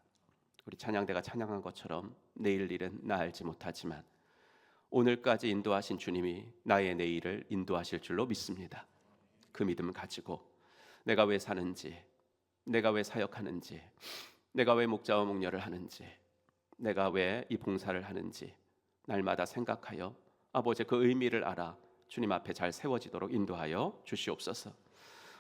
우리 찬양대가 찬양한 것처럼 내일 일은 나 알지 못하지만 오늘까지 인도하신 주님이 나의 내일을 인도하실 줄로 믿습니다. 그 믿음을 가지고 내가 왜 사는지, 내가 왜 사역하는지, 내가 왜 목자와 목녀를 하는지, 내가 왜 이 봉사를 하는지 날마다 생각하여 아버지 그 의미를 알아 주님 앞에 잘 세워지도록 인도하여 주시옵소서.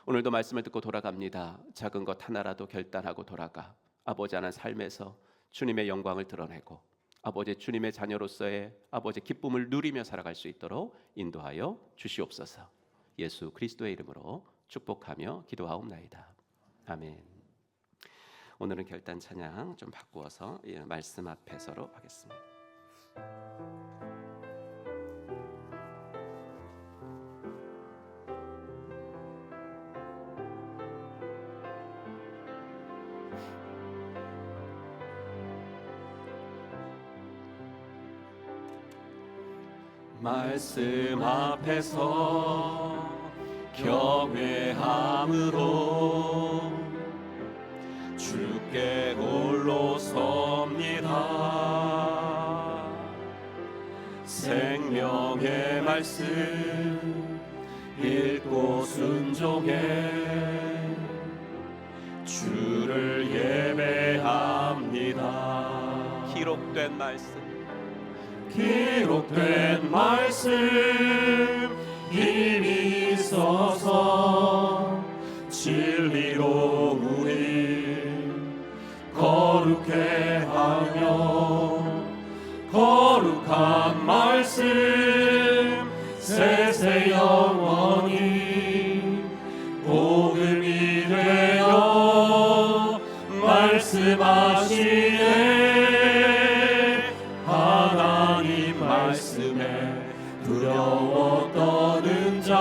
오늘도 말씀을 듣고 돌아갑니다. 작은 것 하나라도 결단하고 돌아가 아버지 하나님 삶에서 주님의 영광을 드러내고 아버지 주님의 자녀로서의 아버지 기쁨을 누리며 살아갈 수 있도록 인도하여 주시옵소서. 예수 그리스도의 이름으로 축복하며 기도하옵나이다. 아멘. 오늘은 결단 찬양 좀 바꾸어서 말씀 앞에 서로 하겠습니다. 말씀 앞에서 경외함으로 주께 홀로 섭니다. 생명의 말씀 읽고 순종해 주를 예배합니다. 기록된 말씀 힘이 있어서 진리로 우리 거룩해 하며 거룩한 말씀 세세 영원히 복음이 되어 말씀하시네. 하나님 말씀에 두려워 떠는 자,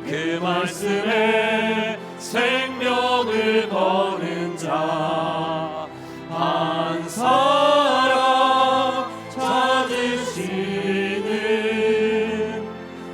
그 말씀에 생명을 거는 자, 한 사람 찾으시는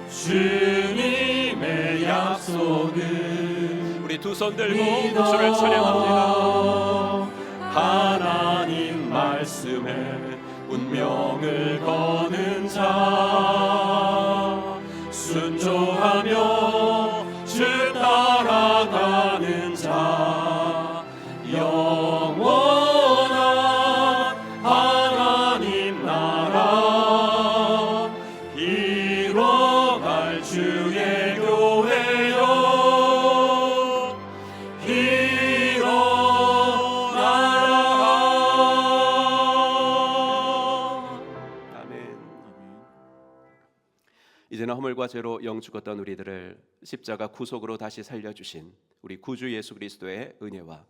주님의 약속은 우리 두 손 들고 주를 찬양합니다. 하나님 말씀에 운명을 거는 자, 순종하며 주 따라가는 자, 영원한 하나님 나라 이뤄갈 주의 교회여 이제는 허물과 죄로 영 죽었던 우리들을 십자가 구속으로 다시 살려주신 우리 구주 예수 그리스도의 은혜와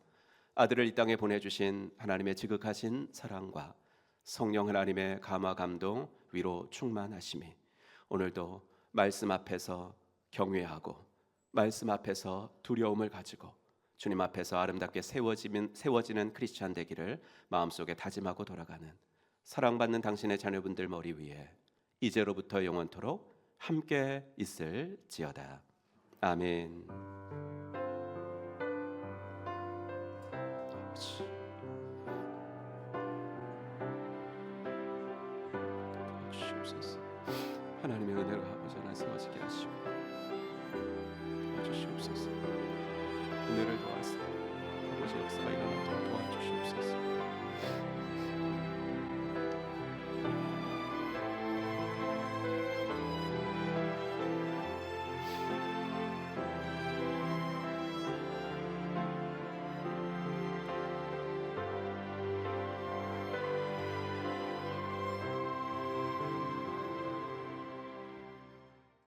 아들을 이 땅에 보내주신 하나님의 지극하신 사랑과 성령 하나님의 감화 감동 위로 충만하심이 오늘도 말씀 앞에서 경외하고 말씀 앞에서 두려움을 가지고 주님 앞에서 아름답게 세워지는 크리스찬 되기를 마음속에 다짐하고 돌아가는 사랑받는 당신의 자녀분들 머리 위에 이제로부터 영원토록 함께 있을지어다. 아멘. 주시옵소서. 하나님의 은혜가 아버지 하나 세워지게 하시고 도와주시옵소서. 은혜를 도와서 아버지 역사가 일어나